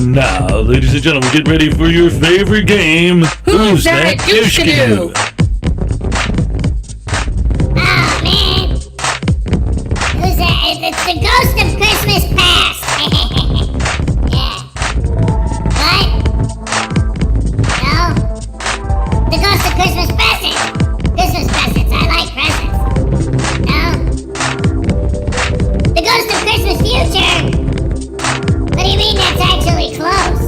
And now, ladies and gentlemen, get ready for your favorite game. Who's that douche-canoe? Oh, man. Who's that? It's the ghost of Christmas past. Yeah. What? No? The ghost of Christmas present. Christmas presents. I like presents. No? The ghost of Christmas future. What do you mean that's actually close?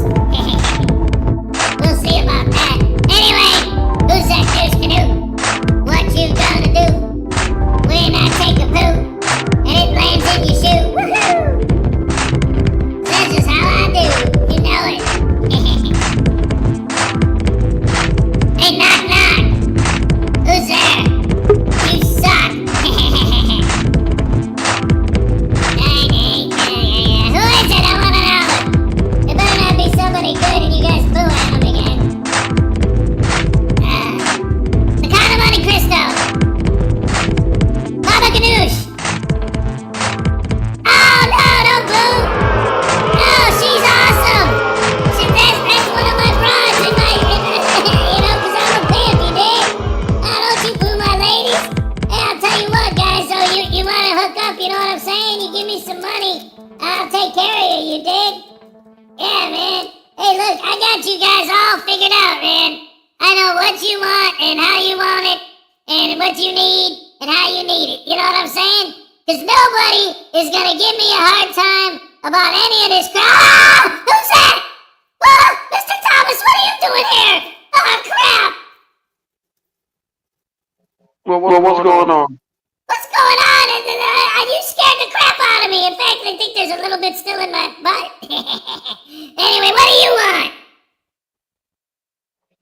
We'll see about that. Anyway, who's that douche-canoe? What you gonna do when I take a poo and it lands in your shoe? Woohoo! That's just how I do. You know it. Hey, knock knock. Who's there? You suck. Who is it? I wanna know. It better not be somebody good and you guys boo at him again. The kind of Monte Cristo. Baba Ganoush. Oh no, don't boo. No, she's awesome. That's one of my brides in my, you know, cause I'm a pimp, you dig? Now don't you boo my ladies. Hey, I'll tell you what, guys, so you wanna hook up, you know what I'm saying? You give me some money, I'll take care of you dig? Yeah, man. Hey, look, I got you guys all figured out, man. I know what you want and how you want it and what you need and how you need it. You know what I'm saying? Because nobody is going to give me a hard time about any of this crap. Ah! Who's that? Oh, Mr. Thomas, what are you doing here? Oh, crap. Well, what's going on? What's going on? You scared the crap out of me. In fact, I think there's a little bit still in my butt. Anyway, what do you want?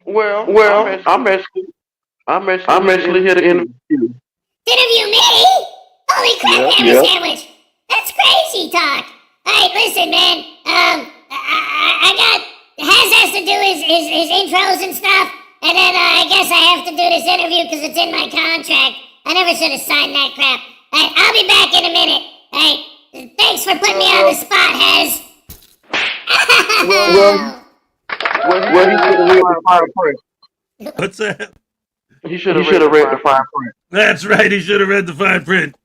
Well, I'm actually here to interview you. Interview me? Holy crap, hammer sandwich! That's crazy talk. Alright, listen, man. I got has to do his intros and stuff, and then I guess I have to do this interview because it's in my contract. I never should have signed that crap. Alright, I'll be back in a minute. Alright, thanks for putting me on the spot, Hez. Well, he should have read the fine print. What's that? He should have read the fine print. That's right, he should have read the fine print.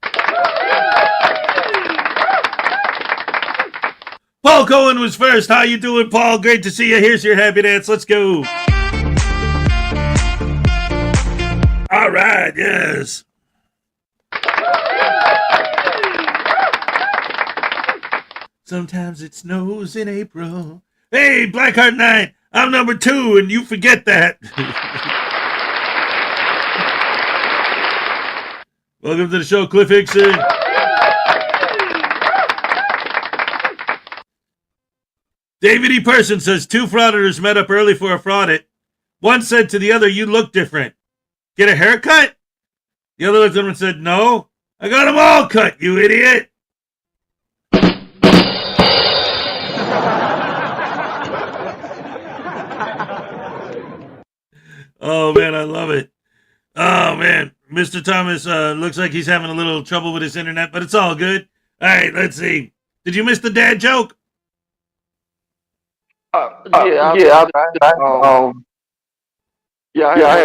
Paul Cohen was first. How you doing, Paul? Great to see you. Here's your happy dance. Let's go. All right, yes. Sometimes it snows in April. Hey, Blackheart 9, I'm number 2, and you forget that. Welcome to the show, Cliff Hickson. David E. Person says 2 frauditors met up early for a fraudit. One said to the other, "You look different. Get a haircut?" The other looked at him and said, "No, I got them all cut, you idiot." Oh, man, I love it. Oh, man. Mr. Thomas looks like he's having a little trouble with his internet, but it's all good. All right, let's see. Did you miss the dad joke? I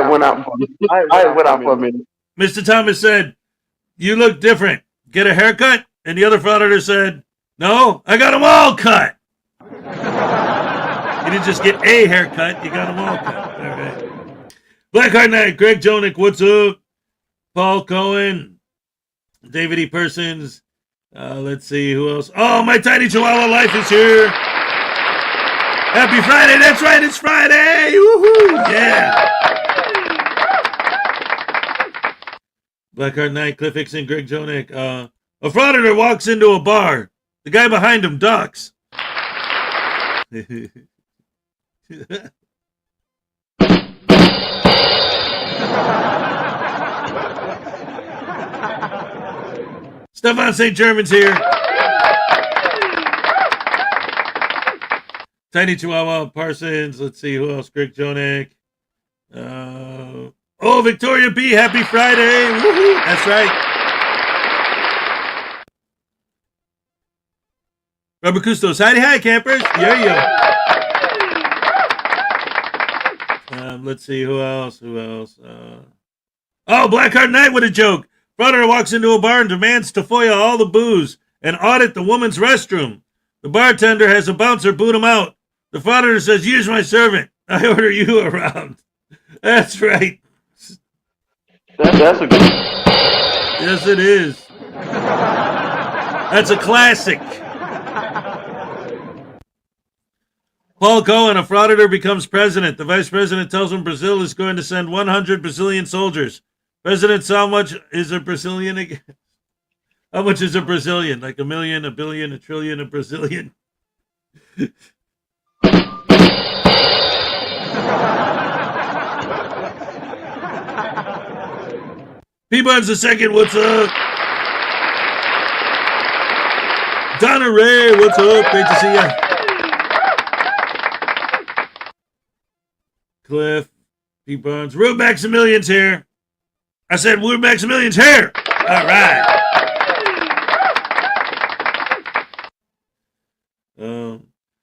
went out for a minute. Mr. Thomas said, "You look different. Get a haircut?" And the other frauditor said, "No, I got them all cut." You didn't just get a haircut, you got them all cut. All right. Blackheart Knight, Greg Jonick, what's up? Paul Cohen, David E. Persons. Let's see, who else? Oh, my tiny Chihuahua life is here. Happy Friday. That's right, it's Friday. Woohoo. Yeah. Blackheart Knight, Cliff Hickson, Greg Jonick. A frauditor walks into a bar. The guy behind him ducks. Stefan St. German's here. Tiny Chihuahua, Parsons. Let's see, who else? Greg Jonick. Victoria B. Happy Friday. Woo-hoo. That's right. Robert Custos. Hi, campers. Yeah. Let's see, who else? Oh, Blackheart Knight with a joke. Frauditor walks into a bar and demands to FOIA all the booze and audit the woman's restroom. The bartender has a bouncer boot him out. The Frauditor says, "Use my servant. I order you around." That's right. That's a good. Yes, it is. That's a classic. Paul Cohen, a Frauditor, becomes president. The vice president tells him Brazil is going to send 100 Brazilian soldiers. President, how much is a Brazilian again? How much is a Brazilian? Like a million, a billion, a trillion, a Brazilian? P-Buns the second, what's up? Donna Ray, what's up? Great to see ya. Cliff, P-Buns, Rube Maximilian's here. I said Rube Maximilian's here. All right.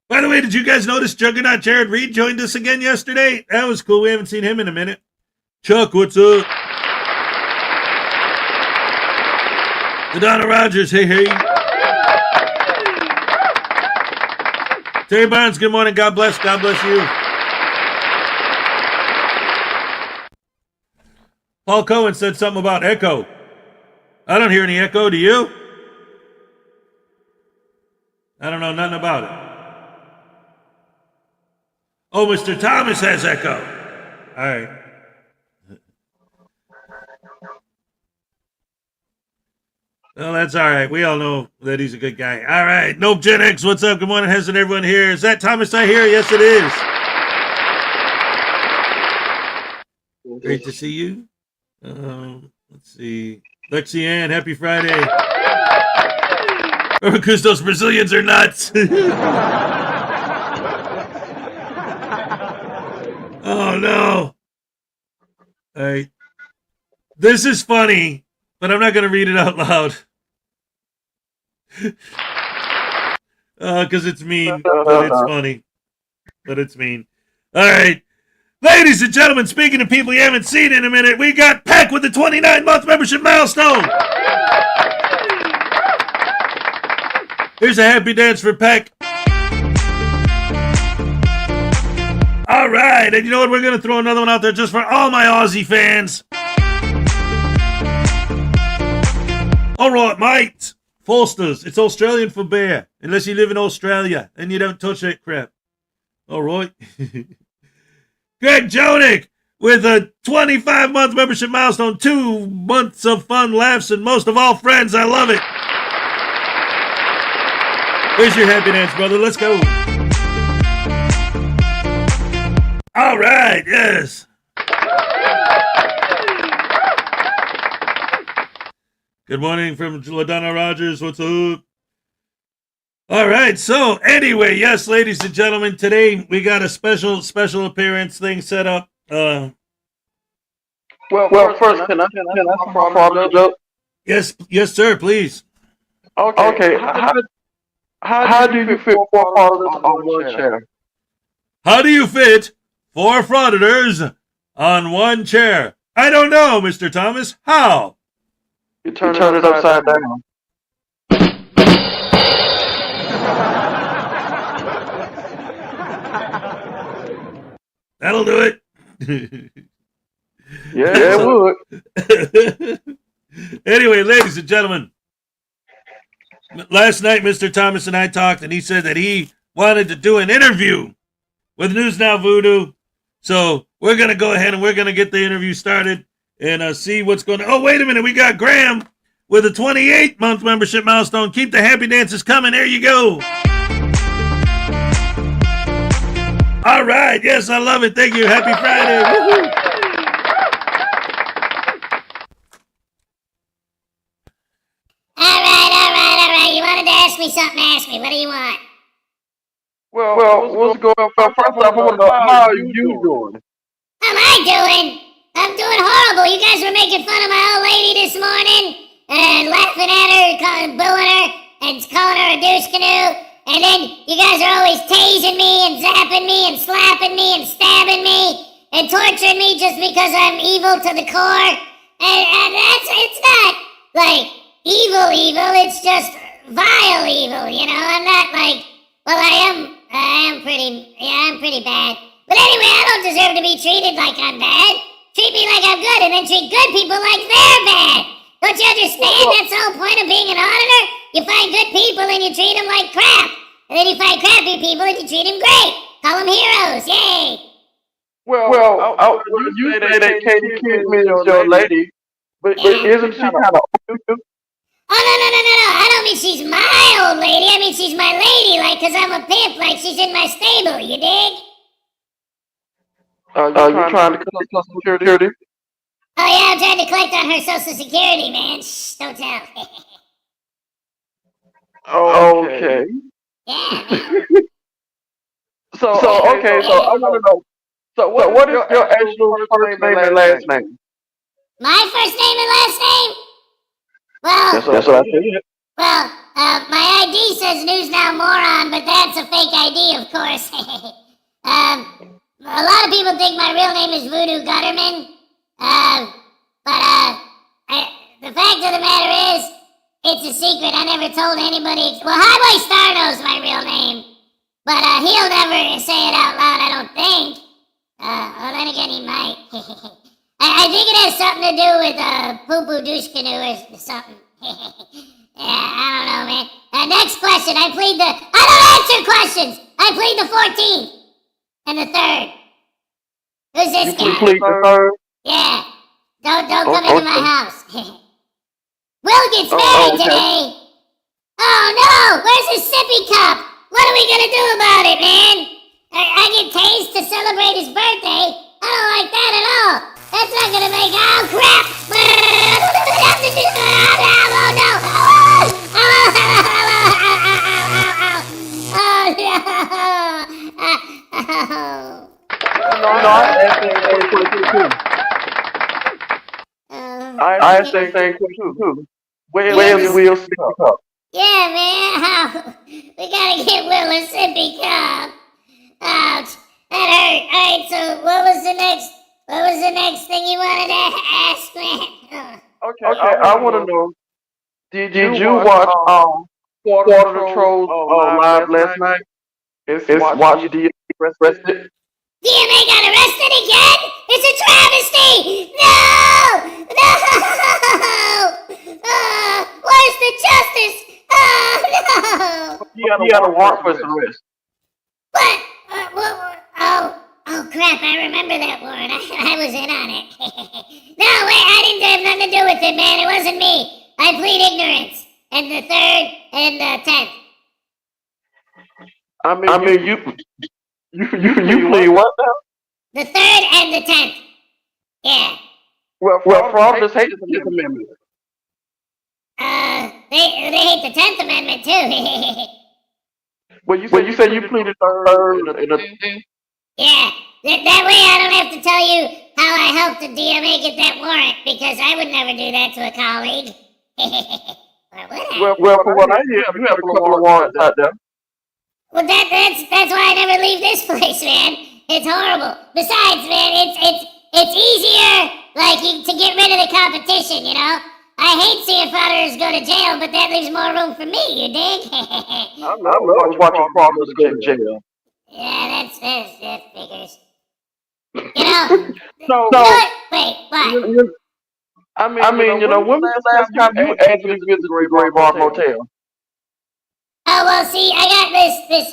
By the way, did you guys notice Juggernaut Jared Reed joined us again yesterday? That was cool. We haven't seen him in a minute. Chuck, what's up? Donna Rogers, hey, hey. Terry Barnes, good morning. God bless. God bless you. Paul Cohen said something about echo. I don't hear any echo. Do you? I don't know nothing about it. Oh, Mr. Thomas has echo. All right. Well, that's all right. We all know that he's a good guy. All right. Nope Gen X, what's up? Good morning. Hasn't everyone here? Is that Thomas I hear? Yes, it is. Great to see you. Let's see. Lexi Ann, happy Friday. Because those Brazilians are nuts. Oh, no. All right. This is funny, but I'm not going to read it out loud. Because it's mean, but it's funny. But it's mean. All right. Ladies and gentlemen, speaking of people you haven't seen in a minute, we got Peck with the 29-month membership milestone. Here's a happy dance for Peck. All right, and you know what? We're going to throw another one out there just for all my Aussie fans. All right, mate. Foster's. It's Australian for bear. Unless you live in Australia and you don't touch that crap. All right. Greg Jonick with a 25-month membership milestone. 2 months of fun, laughs, and most of all, friends. I love it. Here's your happy dance, brother. Let's go. All right, yes. Good morning from LaDonna Rogers. What's up? All right, so anyway, yes, ladies and gentlemen, today we got a special appearance thing set up. Well, first, can I follow a joke? Yes, sir, please. Okay. How do you fit 4 frauditors on one chair? How do you fit 4 frauditors on one chair? I don't know, Mr. Thomas. How? You turn it upside down. That'll do it. Yeah, it would. Anyway, ladies and gentlemen, last night Mr. Thomas and I talked, and he said that he wanted to do an interview with News Now Voodoo. So we're going to go ahead and we're going to get the interview started and see what's going on. Oh, wait a minute. We got Graham with a 28-month membership milestone. Keep the happy dances coming. There you go. All right. Yes, I love it. Thank you. Happy Friday. Woo-hoo. All right. You wanted to ask me something, ask me. What do you want? Well, what's going on? First off, I want to know, how are you doing? How am I doing? I'm doing horrible. You guys were making fun of my old lady this morning and laughing at her, booing her, and calling her a douche canoe. And then you guys are always tasing me and zapping me and slapping me and stabbing me. and torturing me just because I'm evil to the core. And it's not like evil, it's just vile evil, you know? I'm not like, well, I'm pretty bad. But anyway, I don't deserve to be treated like I'm bad. Treat me like I'm good, and then treat good people like they're bad. Don't you understand? That's the whole point of being an auditor. You find good people and you treat them like crap. And then you find crappy people and you treat them great. Call them heroes, yay. Well, you say that Katie Kidman is your lady, but isn't she kind of old? Oh, no. I don't mean she's my old lady. I mean she's my lady, like, because I'm a pimp, like she's in my stable, you dig? You trying to collect Social Security? Oh, yeah, I'm trying to collect on her Social Security, man. Shh, don't tell. Okay. Yeah, man. So I want to know. So what is your actual first name and last name? My first name and last name? Well, That's what I said. Well, my ID says News Now Moron, but that's a fake ID, of course. A lot of people think my real name is Voodoo Gutterman. The fact of the matter is, it's a secret. I never told anybody. Well, Highway Star knows my real name, but he'll never say it out loud, I don't think. Well, then again, he might. I think it has something to do with Poo Poo Douche Canoe or something. Yeah, I don't know, man. Next question. I don't answer questions. I plead the 14th and the 3rd. Who's this guy? You plead the 3rd? Yeah. Don't come into my house. Will gets married today. Oh no! Where's his sippy cup? What are we gonna do about it, man? I get tased to celebrate his birthday. I don't like that at all. That's not gonna make. Oh crap! Oh no! I asked that same question too. Where's Will's cup? Yeah, man. We gotta get Will a sippy cup. Ouch. That hurt. Alright, so what was the next thing you wanted to ask, man? Okay, I want to know. Did you watch Frauditor Trolls live last night? It's watch DMA arrested. DMA got arrested again? It's a travesty! No! Where's the justice? Oh, no! He had a warrant for his arrest. What? Oh, crap, I remember that warrant. I was in on it. No, wait, I didn't have nothing to do with it, man. It wasn't me. I plead ignorance. And the 3rd and the 10th. I mean, you plead what now? The 3rd and the 10th. Yeah. Well, Frauditors hate the 10th Amendment. They hate the 10th Amendment, too. Well, you said you pleaded 3rd and the 10th? Yeah. That way I don't have to tell you how I helped the DMA get that warrant, because I would never do that to a colleague. Well, from what I hear, you have a couple of warrants out there. Well, that's why I never leave this place, man. It's horrible. Besides, man, it's easier, like, to get rid of the competition, you know? I hate seeing frauditors go to jail, but that leaves more room for me, you dig? I love watching frauditors go to jail. Yeah, that figures. You know? Wait, what? I mean, you know, when was the last time you actually visited the Gray Bar Motel? Oh, well, see, I got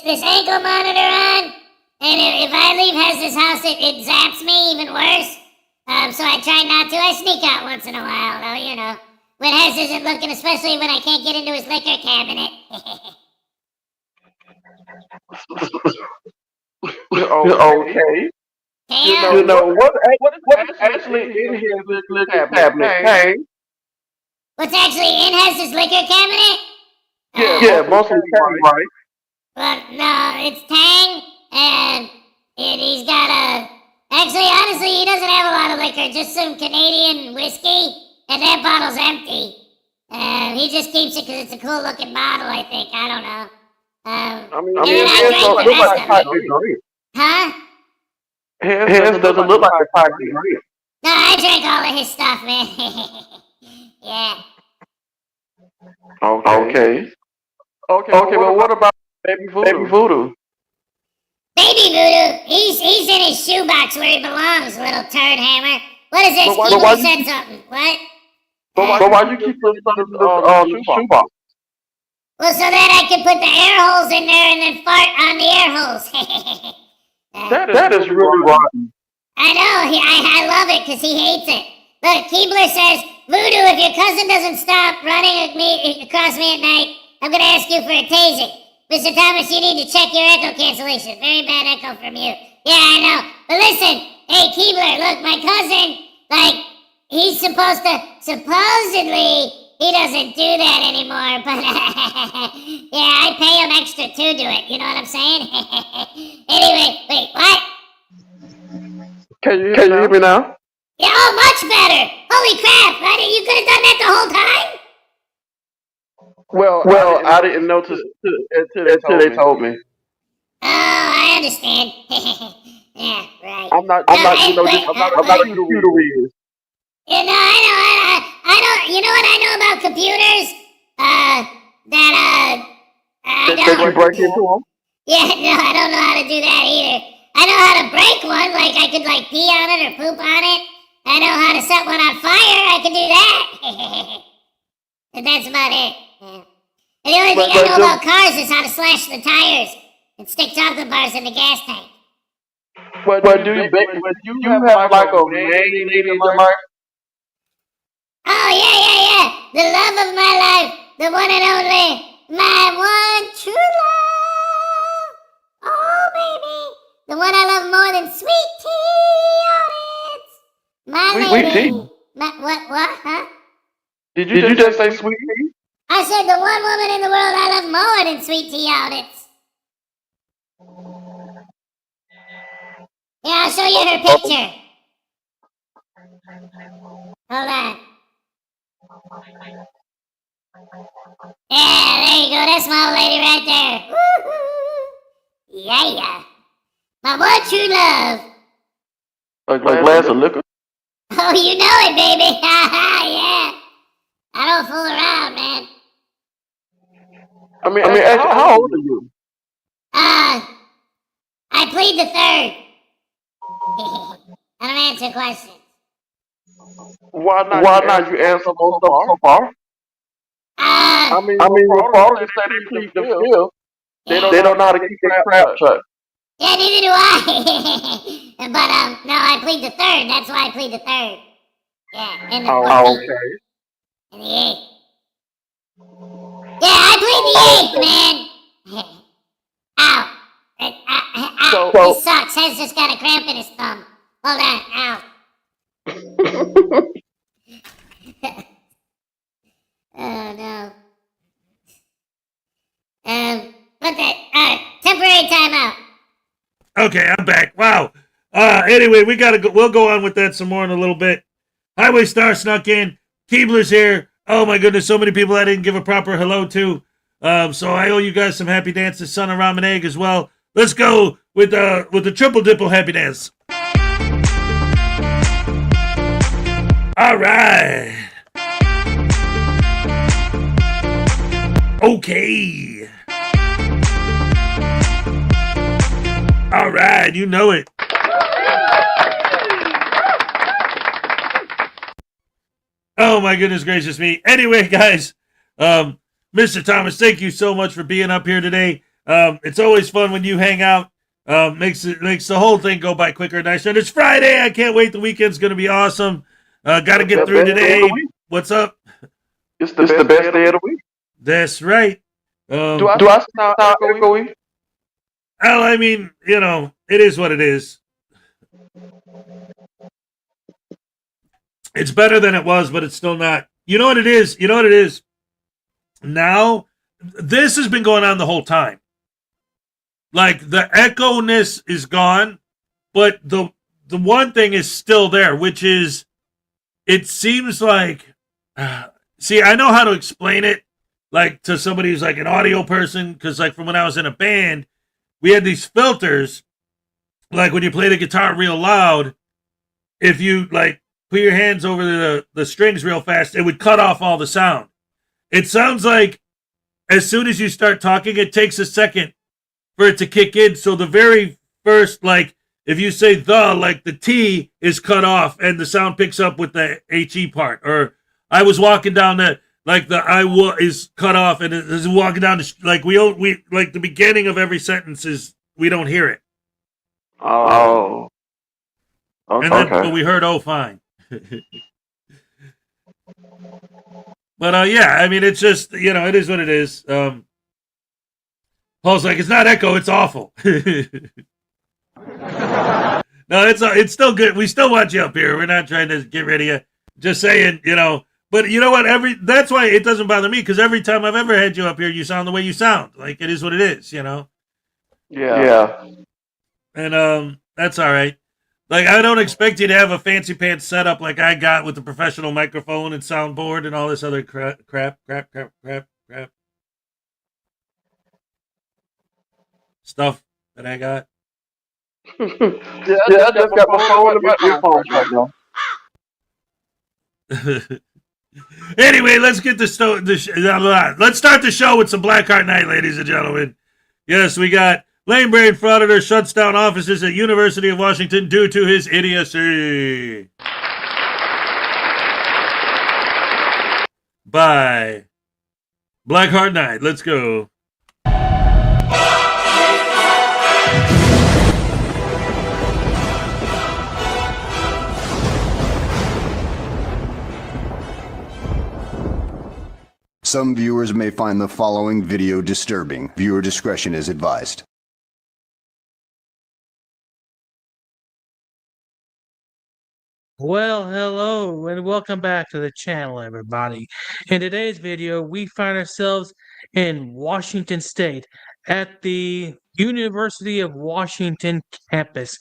this ankle monitor on, and if I leave Hez's house, it zaps me even worse. So I try not to. I sneak out once in a while, though, you know. When Hez isn't looking, especially when I can't get into his liquor cabinet. Okay. You know what is actually in his liquor cabinet? Hey. What's actually in Hez's liquor cabinet? Yeah, mostly Tang, right? Well, no, it's Tang, and he's got a... Actually, honestly, he doesn't have a lot of liquor, just some Canadian whiskey, and that bottle's empty. He just keeps it because it's a cool-looking bottle, I think. I don't know. I mean, and then I drank the rest of it. Huh? His doesn't look like a tiger. Right? No, I drank all of his stuff, man. Yeah. Okay. Okay, but what about Baby Voodoo? Baby Voodoo, he's in his shoebox where he belongs, little turd hammer. What is this? But Keebler said something. What? But why you keep this shoebox? Well, so that I can put the air holes in there and then fart on the air holes. That is really rotten. I know, I love it because he hates it. Look, Keebler says, Voodoo, if your cousin doesn't stop running across me at night, I'm going to ask you for a tasing. Mr. Thomas, you need to check your echo cancellation. Very bad echo from you. Yeah, I know. But listen, hey, Keebler, look, my cousin, he's supposed to, supposedly, he doesn't do that anymore, but yeah, I pay him extra to do it. You know what I'm saying? Anyway, wait, what? Can you hear me now? Yeah, oh, much better. Holy crap, right? You could have done that the whole time? Well, I didn't notice until they told me. Oh, I understand. Yeah, right. I'm not a computer reader. Yeah, no, I don't, you know what I know about computers? I Did you break into them? Yeah, no, I don't know how to do that either. I know how to break one, like I could pee on it or poop on it. I know how to set one on fire, I can do that. And that's about it. Yeah. And the only thing I know about cars is how to slash the tires and stick chocolate bars in the gas tank. But do you have like a main lady in your life? Oh, yeah. The love of my life. The one and only. My one true love. Oh, baby. The one I love more than sweet tea audits. My Sweet lady. tea? What, huh? Did you just say sweet tea? I said the one woman in the world I love more than sweet tea audits. Yeah, I'll show you her picture. Hold on. Yeah, there you go. That's my old lady right there. Woo-hoo. Yeah. My one true love. A glass of liquor? Oh, you know it, baby. Yeah. I don't fool around, man. I mean, how old are you? I plead the third. I don't answer questions. Why not you answer most of them so far? I mean, your father said they plead the fifth. They don't know how to keep their crap shut. Yeah, neither do I. But no, I plead the third. That's why I plead the third. Yeah, and the 14th. Okay. And the 8th. Yeah, I plead the 8th, man. Ow. Ow. This sucks. Hez just got a cramp in his thumb. Hold on. Ow. Oh, no. Temporary timeout. Okay, I'm back. Wow. Anyway, we'll go on with that some more in a little bit. Highway Star snuck in. Keebler's here. Oh my goodness, so many people I didn't give a proper hello to. So I owe you guys some happy dances, son of ramen egg as well. Let's go with the triple dipple happy dance. All right. Okay. All right, you know it. Oh my goodness gracious me. Anyway, guys, Mr. Thomas, thank you so much for being up here today. It's always fun when you hang out. Makes the whole thing go by quicker and nicer. And it's Friday. I can't wait. The weekend's gonna be awesome. Got to get through today. What's up? It's the best day of the week. That's right. Do I sound echoey? Well, I mean, it is what it is. It's better than it was, but it's still not. You know what it is? Now, this has been going on the whole time. Like, the echo-ness is gone, but the one thing is still there, which is, it seems like, see, I know how to explain it, like, to somebody who's like an audio person, because like from when I was in a band, we had these filters like when you play the guitar real loud, if you like put your hands over the strings real fast, it would cut off all the sound. It sounds like as soon as you start talking, it takes a second for it to kick in. So the very first, like if you say like the T is cut off and the sound picks up with the HE part. Or I was walking down the is cut off and it is walking down like we like the beginning of every sentence is we don't hear it. Oh. Okay. And then but we heard fine. But yeah, I mean it's just it is what it is. Paul's like, it's not echo, it's awful. No, it's still good. We still want you up here. We're not trying to get rid of you. Just saying, But you know what? That's why it doesn't bother me, because every time I've ever had you up here, you sound the way you sound. Like it is what it is, Yeah. And that's all right. Like I don't expect you to have a fancy pants setup like I got with the professional microphone and soundboard and all this other crap. Stuff that I got. I just got my phone in my earphones right now. Anyway, let's get let's start the show with some Blackheart Night, ladies and gentlemen. Yes, we got Lame Brain Frauditor shuts down offices at University of Washington due to his idiocy. Bye. Blackheart Night, let's go. Some viewers may find the following video disturbing. Viewer discretion is advised. Well, hello and welcome back to the channel, everybody. In today's video, we find ourselves in Washington State at the University of Washington campus,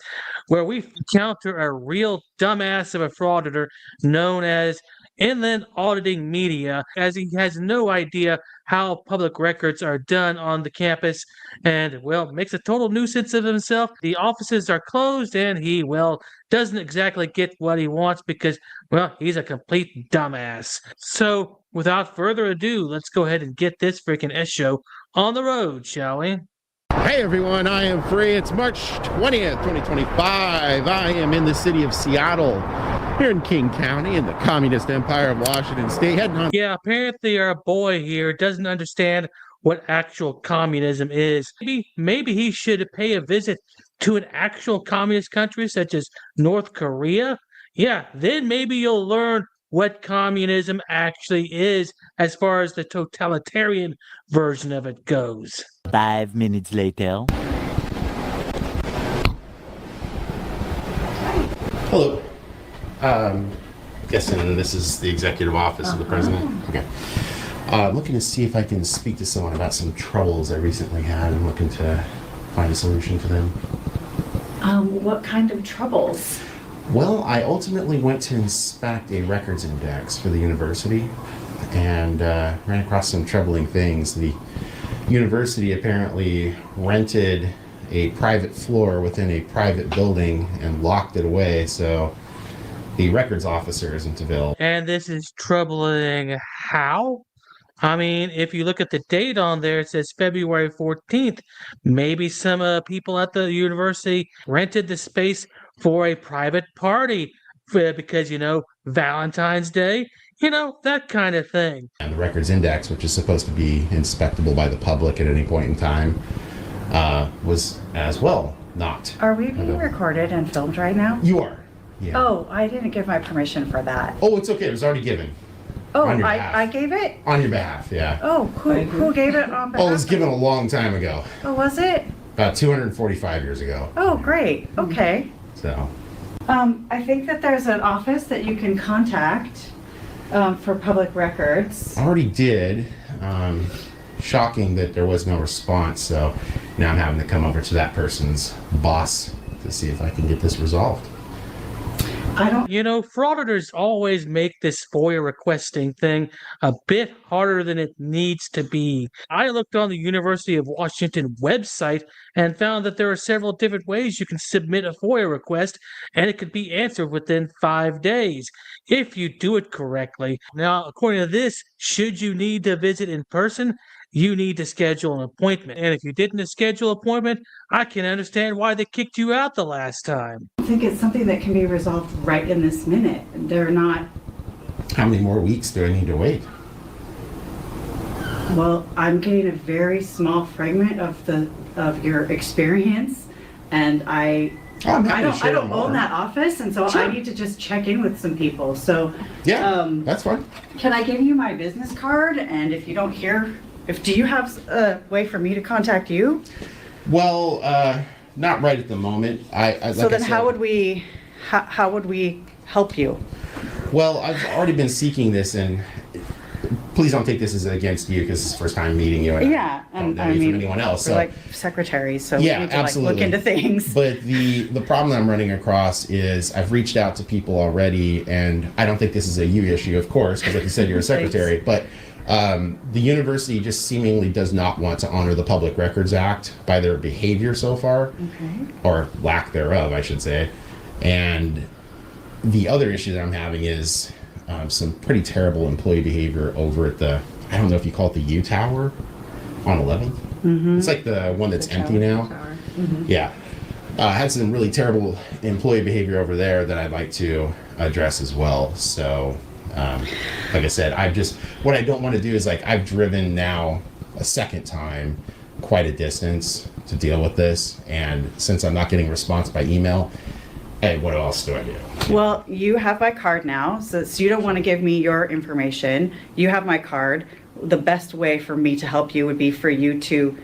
where we encounter a real dumbass of a frauditor known as Inland Auditing Media, as he has no idea how public records are done on the campus and, well, makes a total nuisance of himself. The offices are closed and he, well, doesn't exactly get what he wants because, well, he's a complete dumbass. So, without further ado, let's go ahead and get this freaking S-show on the road, shall we? Hey everyone, I am Free. It's March 20th, 2025. I am in the city of Seattle, here in King County, in the Communist Empire of Washington State. Heading on. Yeah, apparently our boy here doesn't understand what actual communism is. Maybe he should pay a visit to an actual communist country such as North Korea. Yeah, then maybe you'll learn what communism actually is as far as the totalitarian version of it goes. 5 minutes later. Hello. Guessing this is the executive office of the president. Okay. Looking to see if I can speak to someone about some troubles I recently had. I'm looking to find a solution for them. What kind of troubles? Well, I ultimately went to inspect a records index for the university and ran across some troubling things. The university apparently rented a private floor within a private building and locked it away, so the records officer isn't available. And this is troubling how? I mean, if you look at the date on there, it says February 14th. Maybe some people at the university rented the space for a private party because, Valentine's Day, that kind of thing. And the records index, which is supposed to be inspectable by the public at any point in time, was as well not. Are we being recorded and filmed right now? You are. Yeah. Oh, I didn't give my permission for that. Oh, it's okay. It was already given. Oh, on your behalf. I gave it? On your behalf, yeah. Oh, who gave it on behalf? Oh, it was given a long time ago. Oh, was it? About 245 years ago. Oh, great. Okay. So. I think that there's an office that you can contact for public records. Already did. Shocking that there was no response, so now I'm having to come over to that person's boss to see if I can get this resolved. I don't. You know, frauditors always make this FOIA requesting thing a bit harder than it needs to be. I looked on the University of Washington website and found that there are several different ways you can submit a FOIA request, and it could be answered within 5 days if you do it correctly. Now, according to this, should you need to visit in person, you need to schedule an appointment. And if you didn't schedule an appointment, I can understand why they kicked you out the last time. I think it's something that can be resolved right in this minute. They're not. How many more weeks do I need to wait? Well, I'm getting a very small fragment of your experience, and I don't own that office, and so I need to just check in with some people. So yeah, that's fine. Can I give you my business card? And if you don't hear, do you have a way for me to contact you? Well, not right at the moment. How would we help you? Well, I've already been seeking this, and please don't take this as against you because it's the first time meeting you. And yeah, and I mean, from anyone else. We're So like secretaries, so yeah, we need to absolutely. look into things. But the problem that I'm running across is I've reached out to people already, and I don't think this is a you issue, of course, because like you said, you're a secretary, but the university just seemingly does not want to honor the Public Records Act by their behavior so far, or lack thereof, I should say. And the other issue that I'm having is some pretty terrible employee behavior over at the, I don't know if you call it the U Tower on 11th. It's like the one that's empty now. Yeah. Had some really terrible employee behavior over there that I'd like to address as well. So, like I said, what I don't want to do is I've driven now a second time quite a distance to deal with this. And since I'm not getting response by email, hey, what else do I do? Well, you have my card now, so you don't want to give me your information. You have my card. The best way for me to help you would be for you to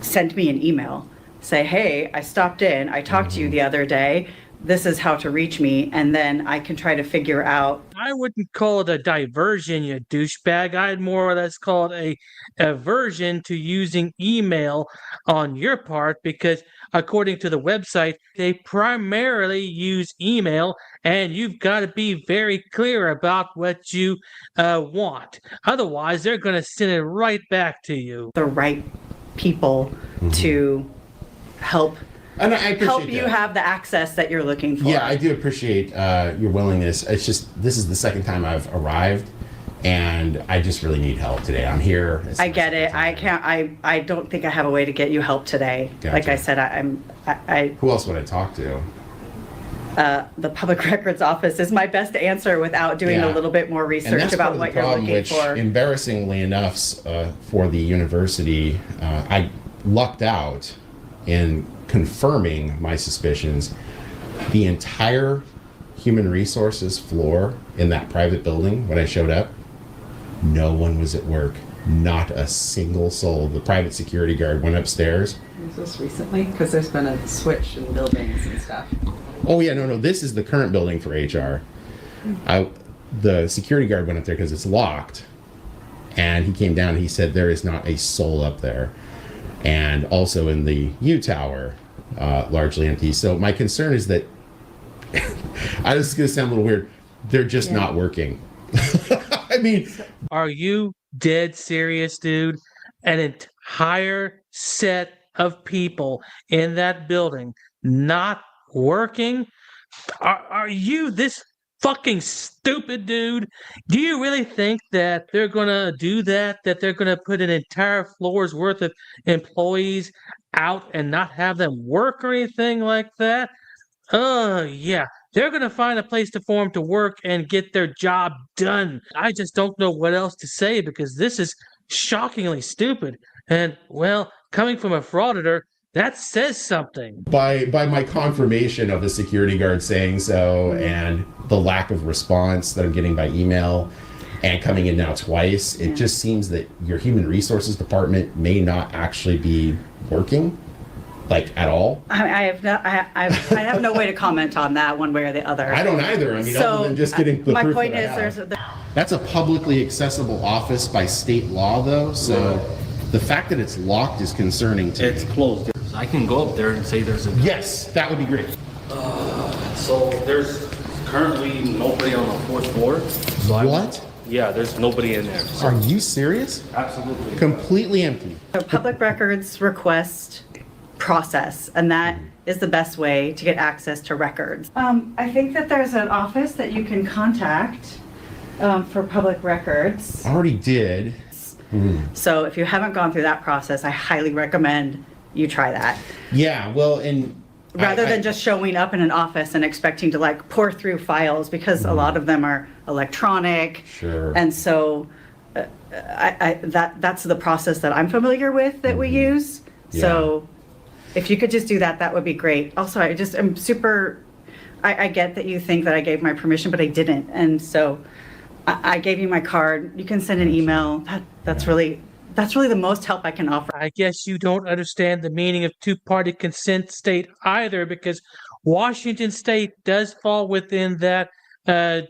send me an email. Say, hey, I stopped in. I talked to you the other day. This is how to reach me, and then I can try to figure out. I wouldn't call it a diversion, you douchebag. I'd more or less call it a aversion to using email on your part, because according to the website, they primarily use email, and you've got to be very clear about what you want. Otherwise, they're going to send it right back to you. The right people to help. And I appreciate you that. have the access that you're looking for. Yeah, I do appreciate your willingness. It's just, this is the second time I've arrived, and I just really need help today. I'm here. I get it. I don't think I have a way to get you help today. Gotcha. Like I said, Who else would I talk to? The Public Records Office is my best answer without doing a little bit more research about what you're looking for. Embarrassingly enough, for the university, I lucked out in confirming my suspicions. The entire human resources floor in that private building, when I showed up, no one was at work. Not a single soul. The private security guard went upstairs. Was this recently? Because there's been a switch in buildings and stuff. Oh yeah, no, this is the current building for HR. The security guard went up there because it's locked, and he came down and he said there is not a soul up there. And also in the U Tower, largely empty. So my concern is that, I was going to sound a little weird, they're just not working. I mean, are you dead serious, dude? An entire set of people in that building not working? Are you this fucking stupid, dude? Do you really think that they're gonna do that they're gonna put an entire floor's worth of employees out and not have them work or anything like that? Yeah, they're gonna find a place for them to work and get their job done. I just don't know what else to say, because this is shockingly stupid. And, well, coming from a frauditor, that says something. By my confirmation of the security guard saying so, and the lack of response that I'm getting by email, and coming in now twice, it just seems that your human resources department may not actually be working, at all. I have no way to comment on that one way or the other. I don't either. I mean, other than just getting the my proof point that I is, have. That's a publicly accessible office by state law, though, so the fact that it's locked is concerning to me. It's closed. I can go up there and say there's a... Yes, that would be great. So there's currently nobody on the fourth floor. What? Yeah, there's nobody in there. Are you serious? Absolutely. Completely empty. So public records request process, and that is the best way to get access to records. I think that there's an office that you can contact for public records. Already did. So if you haven't gone through that process, I highly recommend you try that. Yeah, well, and Rather than just showing up in an office and expecting to like pour through files, because a lot of them are electronic. Sure. And so that's the process that I'm familiar with that we use. So if you could just do that, that would be great. Also, I'm super, I get that you think that I gave my permission, but I didn't. And so I gave you my card. You can send an email. That's really the most help I can offer. I guess you don't understand the meaning of two-party consent state either, because Washington State does fall within that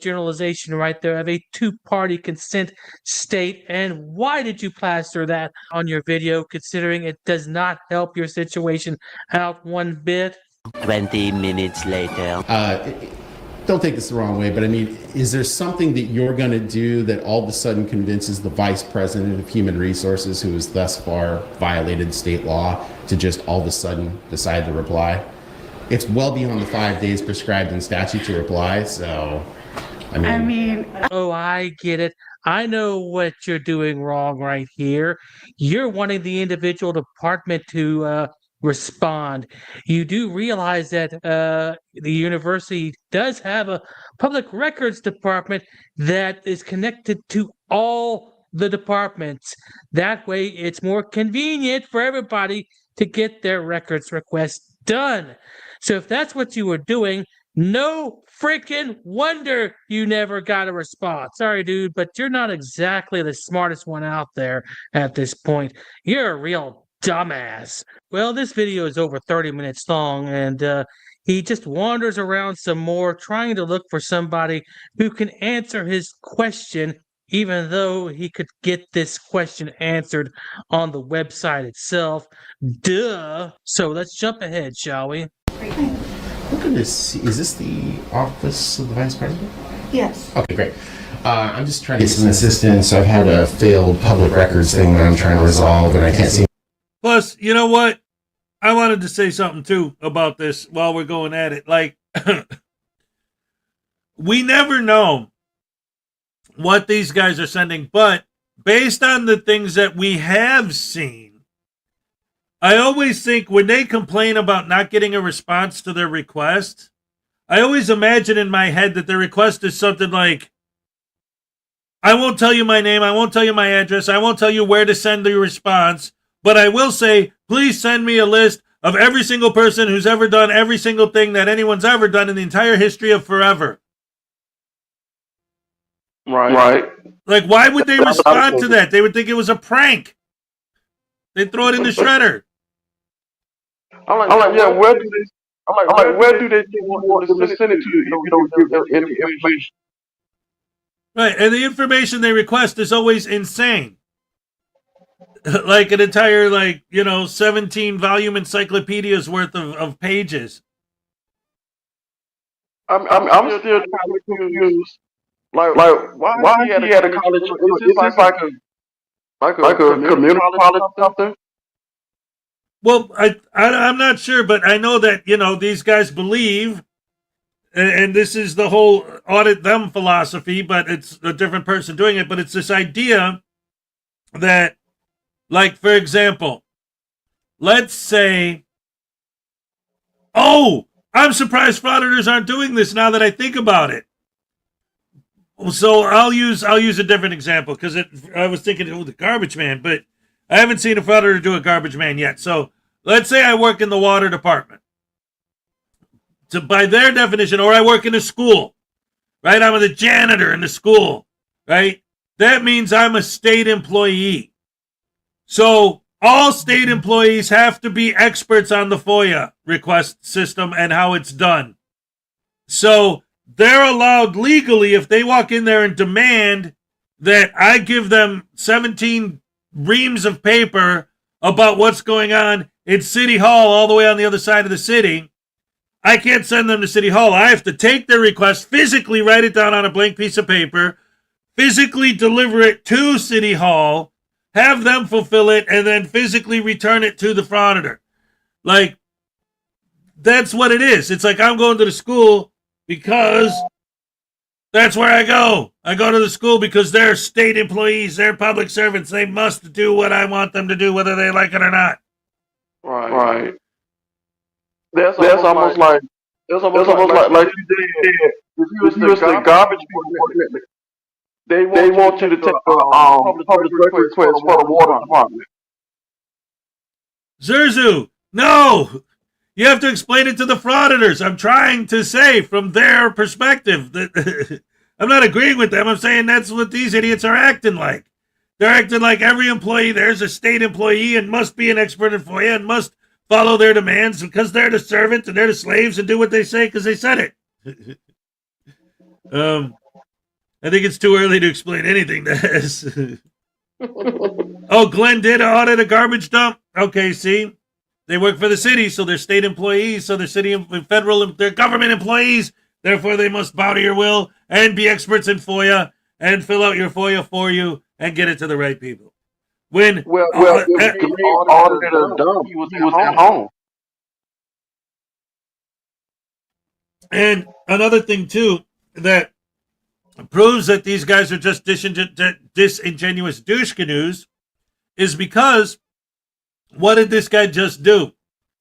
generalization right there of a two-party consent state. And why did you plaster that on your video, considering it does not help your situation out one bit? 20 minutes later. Don't take this the wrong way, but I mean, is there something that you're going to do that all of a sudden convinces the vice president of human resources, who has thus far violated state law, to just all of a sudden decide to reply? It's well beyond the 5 days prescribed in statute to reply, so I mean. Oh, I get it. I know what you're doing wrong right here. You're wanting the individual department to respond. You do realize that the university does have a public records department that is connected to all the departments. That way, it's more convenient for everybody to get their records requests done. So if that's what you were doing, no freaking wonder you never got a response. Sorry, dude, but you're not exactly the smartest one out there at this point. You're a real dumbass. Well, this video is over 30 minutes long, and he just wanders around some more trying to look for somebody who can answer his question, even though he could get this question answered on the website itself. Duh. So let's jump ahead, shall we? Look at this. Is this the office of the vice president? Yes. Okay, great. I'm just trying to get some assistance. I've had a failed public records thing that I'm trying to resolve, and I can't seem. Plus, you know what? I wanted to say something too about this while we're going at it. Like, we never know what these guys are sending, but based on the things that we have seen, I always think when they complain about not getting a response to their request, I always imagine in my head that their request is something like, I won't tell you my name, I won't tell you my address, I won't tell you where to send the response, but I will say, please send me a list of every single person who's ever done every single thing that anyone's ever done in the entire history of forever. Right. Like, why would they respond to that? They would think it was a prank. They'd throw it in the shredder. I'm like, yeah, where do they want them to send it to you if you don't give them any information? Right, and the information they request is always insane. Like an entire, 17-volume encyclopedia's worth of pages. I'm still trying to confused. Like why he at a college? Is this like a community college or something? Well, I'm not sure, but I know that, these guys believe, and this is the whole audit them philosophy, but it's a different person doing it, but it's this idea that, like, for example, let's say, oh, I'm surprised frauditors aren't doing this now that I think about it. So I'll use a different example because I was thinking, the garbage man, but I haven't seen a frauditor do a garbage man yet. So let's say I work in the water department. So by their definition, or I work in a school, right? I'm the janitor in the school, right? That means I'm a state employee. So all state employees have to be experts on the FOIA request system and how it's done. So they're allowed legally, if they walk in there and demand that I give them 17 reams of paper about what's going on in City Hall all the way on the other side of the city, I can't send them to City Hall. I have to take their request, physically write it down on a blank piece of paper, physically deliver it to City Hall, have them fulfill it, and then physically return it to the frauditor. Like, that's what it is. It's like I'm going to the school because that's where I go. I go to the school because they're state employees, they're public servants. They must do what I want them to do, whether they like it or not. Right. That's almost like you did. If you was the garbage department, they want you to take a public records request for the water department. Zerzu, no! You have to explain it to the frauditors. I'm trying to say from their perspective that I'm not agreeing with them. I'm saying that's what these idiots are acting like. They're acting like every employee there's a state employee and must be an expert in FOIA and must follow their demands because they're the servant and they're the slaves and do what they say because they said it. I think it's too early to explain anything to this. Oh, Glenn did audit a garbage dump? Okay, see? They work for the city, so they're state employees, so they're they're government employees, therefore they must bow to your will and be experts in FOIA and fill out your FOIA for you and get it to the right people. When Glenn audited a dump, he was at home. And another thing, too, that proves that these guys are just disingenuous douche canoes is because what did this guy just do?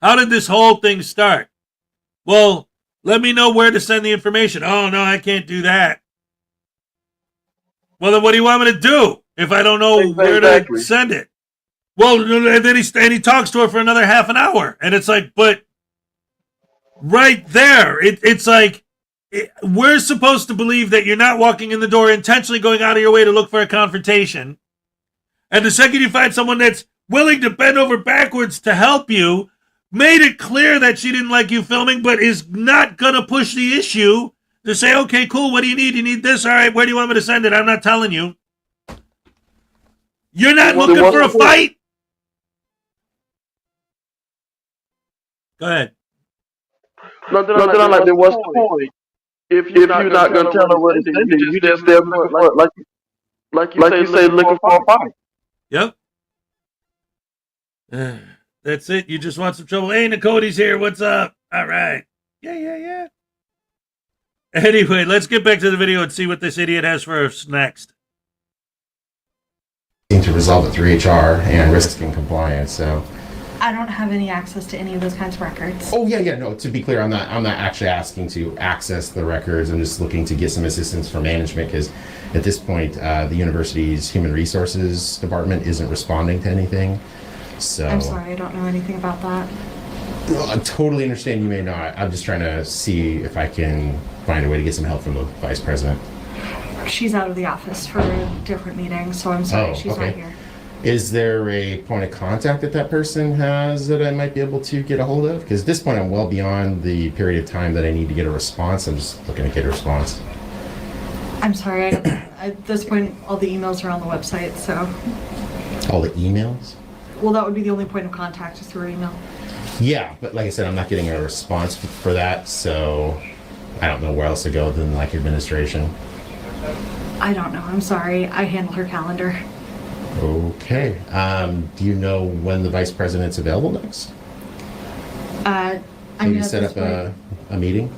How did this whole thing start? Well, let me know where to send the information. Oh, no, I can't do that. Well, then what do you want me to do if I don't know where to send it? Well, and then he talks to her for another half an hour. And it's like, but right there, it's like, we're supposed to believe that you're not walking in the door intentionally going out of your way to look for a confrontation. And the second you find someone that's willing to bend over backwards to help you, made it clear that she didn't like you filming, but is not going to push the issue to say, okay, cool, what do you need? You need this? All right, where do you want me to send it? I'm not telling you. You're not looking for a fight? Go ahead. No, like, then what's the point? If you're not going to tell her what it's sending, you just there like you say, looking for a fight. Yep. That's it. You just want some trouble. Hey, Nicode's here. What's up? All right. Yeah. Anyway, let's get back to the video and see what this idiot has for us next. To resolve it through HR and risk and compliance, so. I don't have any access to any of those kinds of records. Oh yeah. No, to be clear, I'm not actually asking to access the records. I'm just looking to get some assistance from management because at this point, the university's human resources department isn't responding to anything. So I'm sorry, I don't know anything about that. I totally understand you may not. I'm just trying to see if I can find a way to get some help from the vice president. She's out of the office for a different meeting, so I'm sorry she's not here. Is there a point of contact that person has that I might be able to get a hold of? Because at this point, I'm well beyond the period of time that I need to get a response. I'm just looking to get a response. I'm sorry. At this point, all the emails are on the website, so. All the emails? Well, that would be the only point of contact is through email. Yeah, but like I said, I'm not getting a response for that, so I don't know where else to go than like administration. I don't know. I'm sorry. I handle her calendar. Okay. Do you know when the vice president's available next? Can you set up a meeting?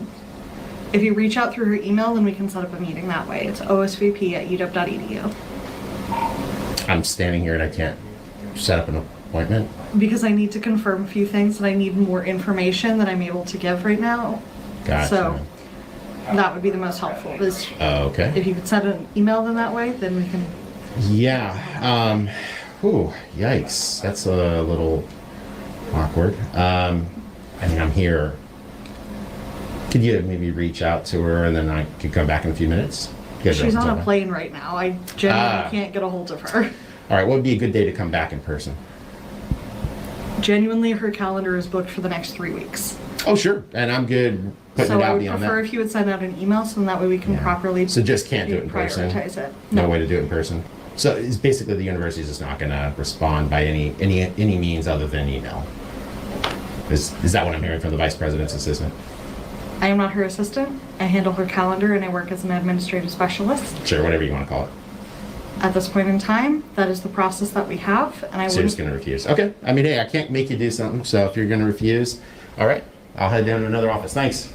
If you reach out through her email, then we can set up a meeting that way. It's osvp@uw.edu. I'm standing here and I can't set up an appointment? Because I need to confirm a few things and I need more information that I'm able to give right now. Gotcha. So that would be the most helpful. Okay. If you could send an email in that way, then we can. Yeah. Yikes. That's a little awkward. I mean, I'm here. Could you maybe reach out to her and then I could come back in a few minutes? She's on a plane right now. I genuinely can't get a hold of her. All right. What would be a good day to come back in person? Genuinely, her calendar is booked for the next 3 weeks. Oh, sure. And I'm good putting it out beyond that. So I would prefer if you would send out an email so that way we can properly So just can't do it in person? Prioritize it. No way to do it in person? So it's basically the university is just not going to respond by any means other than email. Is that what I'm hearing from the vice president's assistant? I am not her assistant. I handle her calendar and I work as an administrative specialist. Sure, whatever you want to call it. At this point in time, that is the process that we have, and I So you're would. just going to refuse. Okay. I mean, hey, I can't make you do something. So if you're going to refuse, all right, I'll head down to another office. Thanks.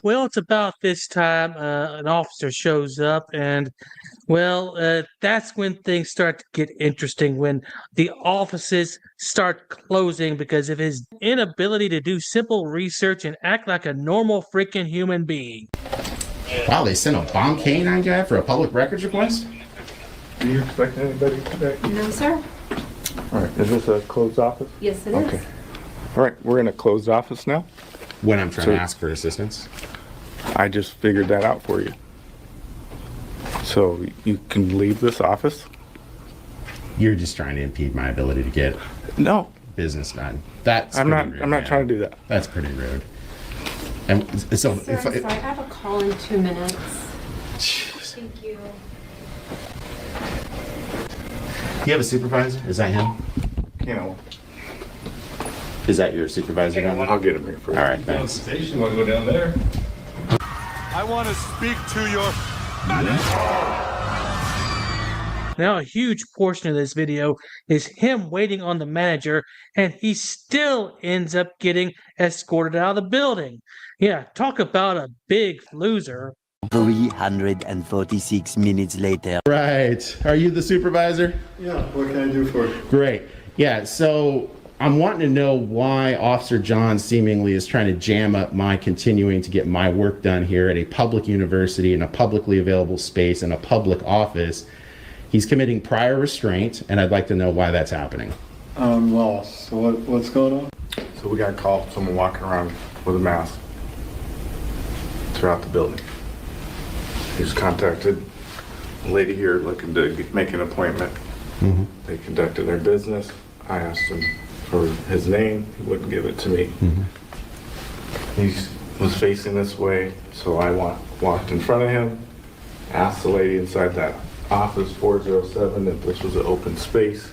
Well, it's about this time an officer shows up, and that's when things start to get interesting. When the offices start closing because of his inability to do simple research and act like a normal freaking human being. Wow, they sent a bomb canine guy for a public records request? Do you expect anybody today? No, sir. All right, is this a closed office? Yes, it Okay. is. All right, we're in a closed office now. When I'm trying So- to ask for assistance. I just figured that out for you. So you can leave this office? You're just trying to impede my ability to get No, business done. That's I'm pretty not. rude, I'm not man. trying to do that. That's pretty rude. And so Sir, if I'm sorry, I have a call in 2 minutes. Thank you. do you have a supervisor? Is that him? You know, Is that your supervisor down there? I'll get him here for you. All right, thanks. Station, want to go down there? I want to speak to your manager. Now, a huge portion of this video is him waiting on the manager, and he still ends up getting escorted out of the building. Yeah, talk about a big loser. 346 minutes later. Right. Are you the supervisor? Yeah, what can I do for you? Great. Yeah, so I'm wanting to know why Officer John seemingly is trying to jam up my continuing to get my work done here at a public university in a publicly available space in a public office. He's committing prior restraint, and I'd like to know why that's happening. I'm lost. So what's going on? So we got a call from someone walking around with a mask throughout the building. He's contacted a lady here looking to make an appointment. Mm-hmm. They conducted their business. I asked him for his name. He wouldn't give it to me. Mm-hmm. He was facing this way, so I walked in front of him, asked the lady inside that office 407 if this was an open space.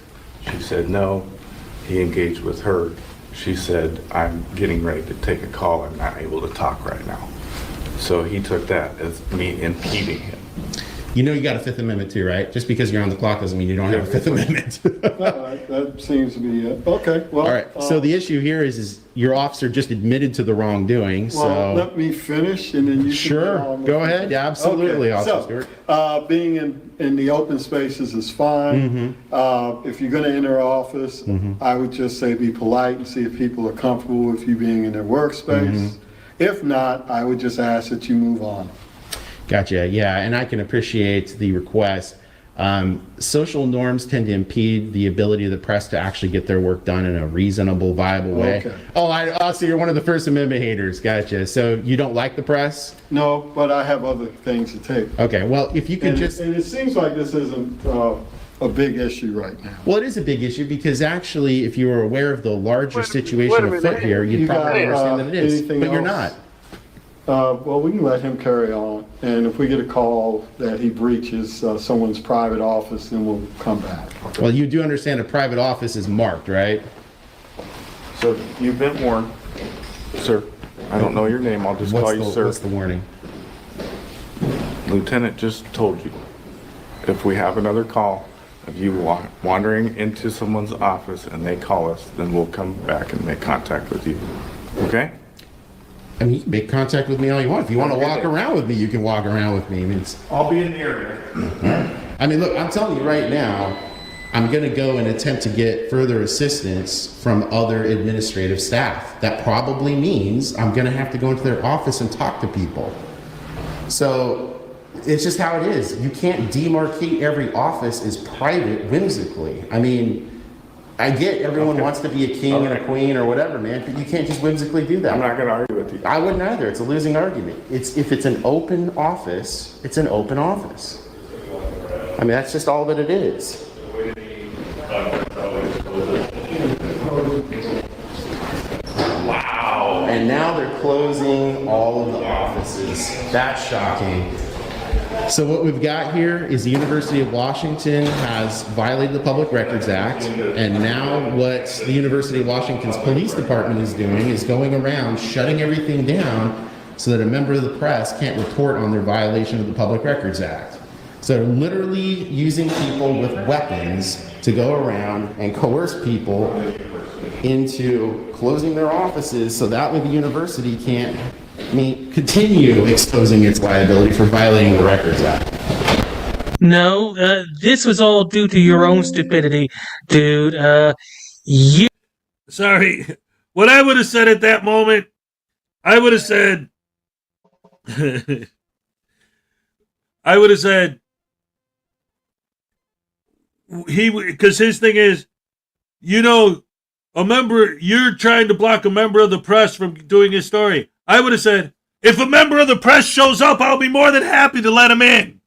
She said no. He engaged with her. She said, I'm getting ready to take a call. I'm not able to talk right now. So he took that as me impeding him. You know you got a Fifth Amendment too, right? Just because you're on the clock doesn't mean you don't have a Fifth Amendment. No, that seems to be it. Okay, well. All right, so the issue here is your officer just admitted to the wrongdoing, Well, so... let me finish and then you Sure, can... go ahead. Yeah, absolutely, Okay, Officer so, being in the open spaces is fine. Mm-hmm. If you're gonna enter office, I would just say be polite and see if people are comfortable with you being in their workspace. Mm-hmm. If not, I would just ask that you move on. Gotcha. Yeah, and I can appreciate the request. Social norms tend to impede the ability of the press to actually get their work done in a reasonable, viable way. Okay. Oh, so you're one of the First Amendment haters. Gotcha. So you don't like the press? No, but I have other things to take. Okay. Well, if you can And just... and it seems like this isn't a big issue right now. Well, it is a big issue because actually, if you were aware of the larger situation afoot here, you'd probably understand that it is. anything But you're else? not. Well, we can let him carry on, and if we get a call that he breaches someone's private office, then we'll come back. Well, you do understand a private office is marked, right? So you've been warned, sir. I don't know your name. I'll just call you sir. What's the warning? Lieutenant just told you, if we have another call of you wandering into someone's office and they call us, then we'll come back and make contact with you. Okay? I mean, you can make contact with me all you want. If you want to walk around with me, you can walk around with me. I mean, I'll be in the area. I mean, look, I'm telling you right now, I'm going to go and attempt to get further assistance from other administrative staff. That probably means I'm going to have to go into their office and talk to people. So it's just how it is. You can't demarcate every office as private whimsically. I mean, I get everyone wants to be a king and a queen or whatever, man, but you can't just whimsically do that. I'm not going to argue with you. I wouldn't either. It's a losing argument. If it's an open office, it's an open office. I mean, that's just all that it is. Wow. And now they're closing all of the offices. That's shocking. So what we've got here is the University of Washington has violated the Public Records Act, and now what the University of Washington's police department is doing is going around shutting everything down so that a member of the press can't report on their violation of the Public Records Act. So they're literally using people with weapons to go around and coerce people into closing their offices so that way the university can't continue exposing its liability for violating the Records Act. No, this was all due to your own stupidity, dude. You. Sorry. What I would have said at that moment, I would have said, because his thing is, you're trying to block a member of the press from doing his story. I would have said, if a member of the press shows up, I'll be more than happy to let him in.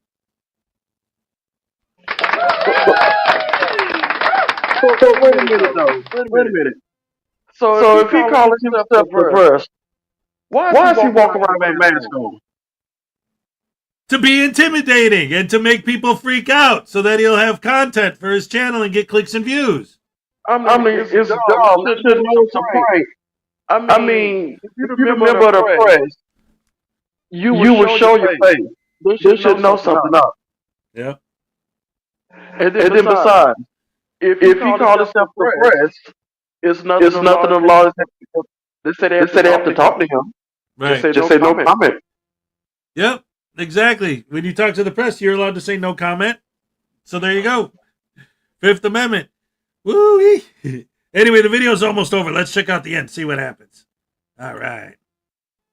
So wait a minute, though. Wait a minute. So if he calls himself the press, why is he walking around with a mask on? To be intimidating and to make people freak out so that he'll have content for his channel and get clicks and views. I mean, it's a job. It should know it's a prank. I mean, if you're a member of the press, you will show your face. They should know something up. Yeah. And then besides, if he called himself the press, it's nothing of law. They say they have to talk to him. Right. Just say no comment. Yep, exactly. When you talk to the press, you're allowed to say no comment. So there you go. Fifth Amendment. Woo-wee. Anyway, the video's almost over. Let's check out the end, see what happens. All right.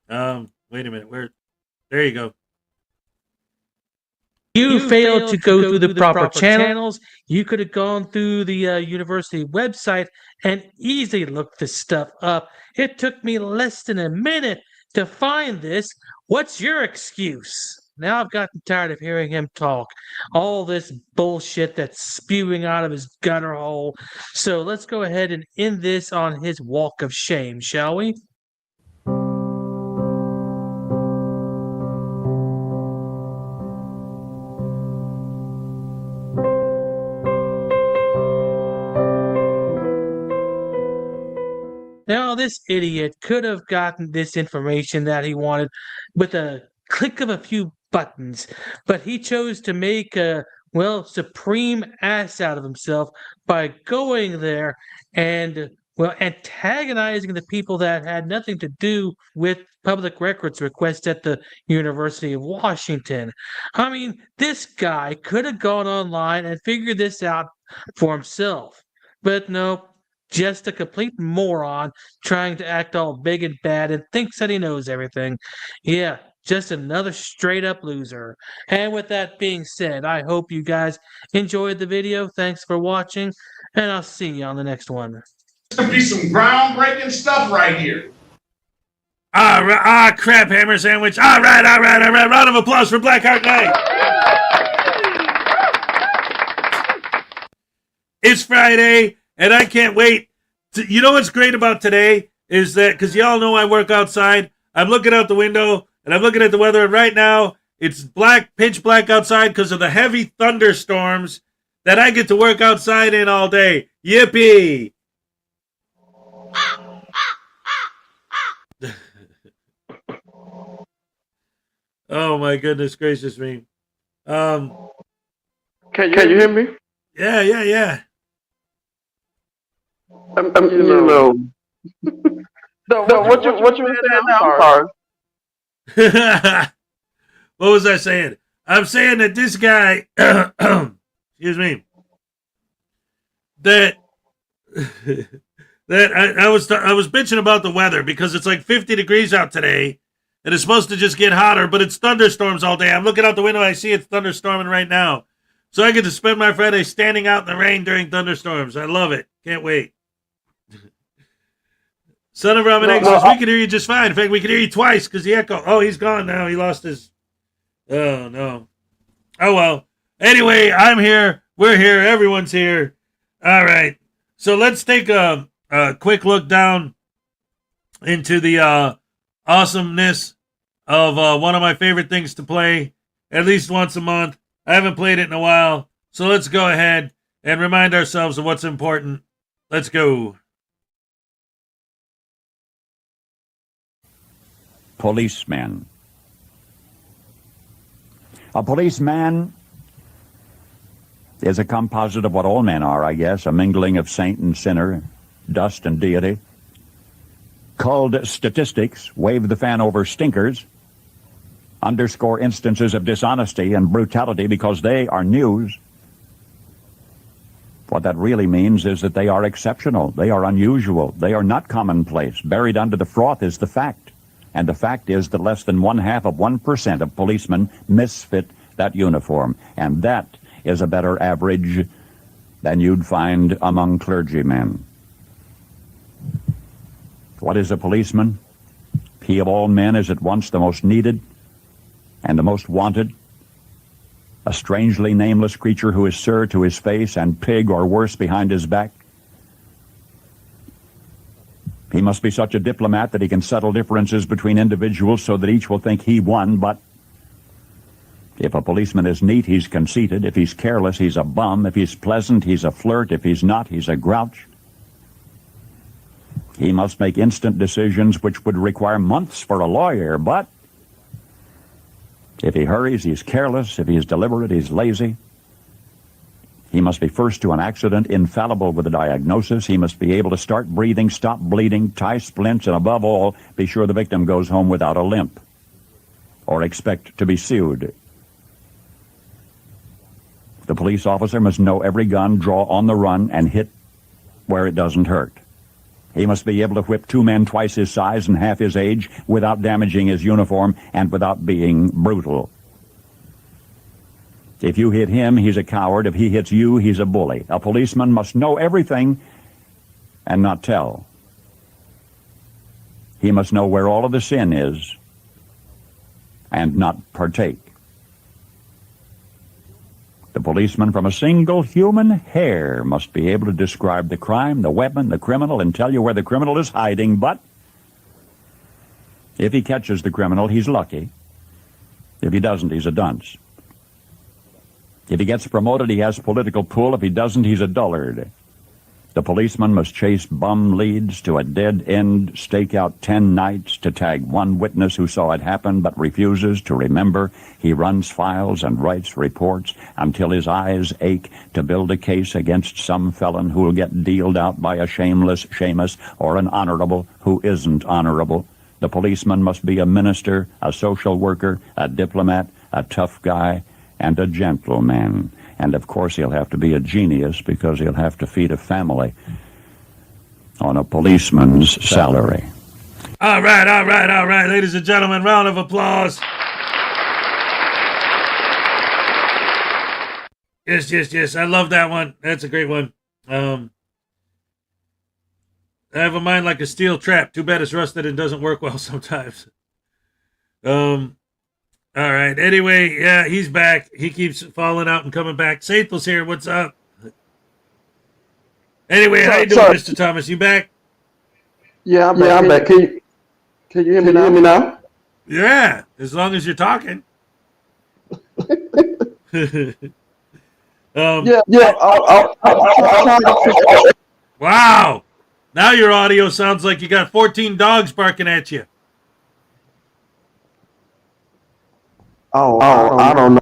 Wait a minute. There you go. You failed to go through the proper channels. You could have gone through the university website and easily looked this stuff up. It took me less than a minute to find this. What's your excuse? Now I've gotten tired of hearing him talk. All this bullshit that's spewing out of his gutter hole. So let's go ahead and end this on his walk of shame, shall we? Now, this idiot could have gotten this information that he wanted with a click of a few buttons, but he chose to make a, supreme ass out of himself by going there and, antagonizing the people that had nothing to do with public records requests at the University of Washington. I mean, this guy could have gone online and figured this out for himself, but no. Just a complete moron trying to act all big and bad and thinks that he knows everything. Yeah, just another straight up loser. And with that being said, I hope you guys enjoyed the video. Thanks for watching, and I'll see you on the next one. There's going to be some groundbreaking stuff right here. Crap hammer sandwich. All right. Round of applause for Blackheart Night. It's Friday. And I can't wait. You know what's great about today is that, because y'all know I work outside, I'm looking out the window and I'm looking at the weather, and right now it's pitch black outside because of the heavy thunderstorms that I get to work outside in all day. Yippee! Oh my goodness gracious me. Can you hear me? Yeah. No, what you saying now? I'm sorry. What was I saying? I'm saying that this guy, excuse me, that I was bitching about the weather because it's like 50 degrees out today, and it's supposed to just get hotter, but it's thunderstorms all day. I'm looking out the window, I see it's thunderstorming right now, so I get to spend my Friday standing out in the rain during thunderstorms. I love it. Can't wait. Son of Ramen Eggs says, we can hear you just fine. In fact, we can hear you twice because the echo. Oh, he's gone now. He lost his. Oh, no. Oh, well. Anyway, I'm here. We're here. Everyone's here. All right. So let's take a quick look down into the awesomeness of one of my favorite things to play at least once a month. I haven't played it in a while. So let's go ahead and remind ourselves of what's important. Let's go. policemen. A policeman is a composite of what all men are, I guess, a mingling of saint and sinner, dust and deity. Culled statistics, wave the fan over stinkers, underscore instances of dishonesty and brutality because they are news. What that really means is that they are exceptional, they are unusual, they are not commonplace. Buried under the froth is the fact. And the fact is that less than 0.5% of policemen misfit that uniform. And that is a better average than you'd find among clergymen. What is a policeman? He of all men is at once the most needed and the most wanted. A strangely nameless creature who is sir to his face and pig or worse behind his back. He must be such a diplomat that he can settle differences between individuals so that each will think he won, but if a policeman is neat, he's conceited. If he's careless, he's a bum. If he's pleasant, he's a flirt. If he's not, he's a grouch. He must make instant decisions which would require months for a lawyer, but if he hurries, he's careless. If he's deliberate, he's lazy. He must be first to an accident, infallible with a diagnosis. He must be able to start breathing, stop bleeding, tie splints, and above all, be sure the victim goes home without a limp or expect to be sued. The police officer must know every gun, draw on the run, and hit where it doesn't hurt. He must be able to whip two men twice his size and half his age without damaging his uniform and without being brutal. If you hit him, he's a coward. If he hits you, he's a bully. A policeman must know everything and not tell. He must know where all of the sin is and not partake. The policeman from a single human hair must be able to describe the crime, the weapon, the criminal, and tell you where the criminal is hiding, but if he catches the criminal, he's lucky. If he doesn't, he's a dunce. If he gets promoted, he has political pull. If he doesn't, he's a dullard. The policeman must chase bum leads to a dead end, stake out 10 nights to tag one witness who saw it happen but refuses to remember. He runs files and writes reports until his eyes ache to build a case against some felon who'll get dealed out by a shameless Seamus or an honorable who isn't honorable. The policeman must be a minister, a social worker, a diplomat, a tough guy, and a gentleman. And of course he'll have to be a genius because he'll have to feed a family on a policeman's salary. All right, ladies and gentlemen, round of applause. Yes, I love that one. That's a great one. I have a mind like a steel trap. Too bad it's rusted and doesn't work well sometimes. All right. Anyway, yeah, he's back. He keeps falling out and coming back. Sathel's here. What's up? Anyway, how you doing, Mr. Thomas? You back? Yeah, I'm back. Can you hear me now? Yeah, as long as you're talking. Wow. Now your audio sounds like you got 14 dogs barking at you. Oh, I don't know.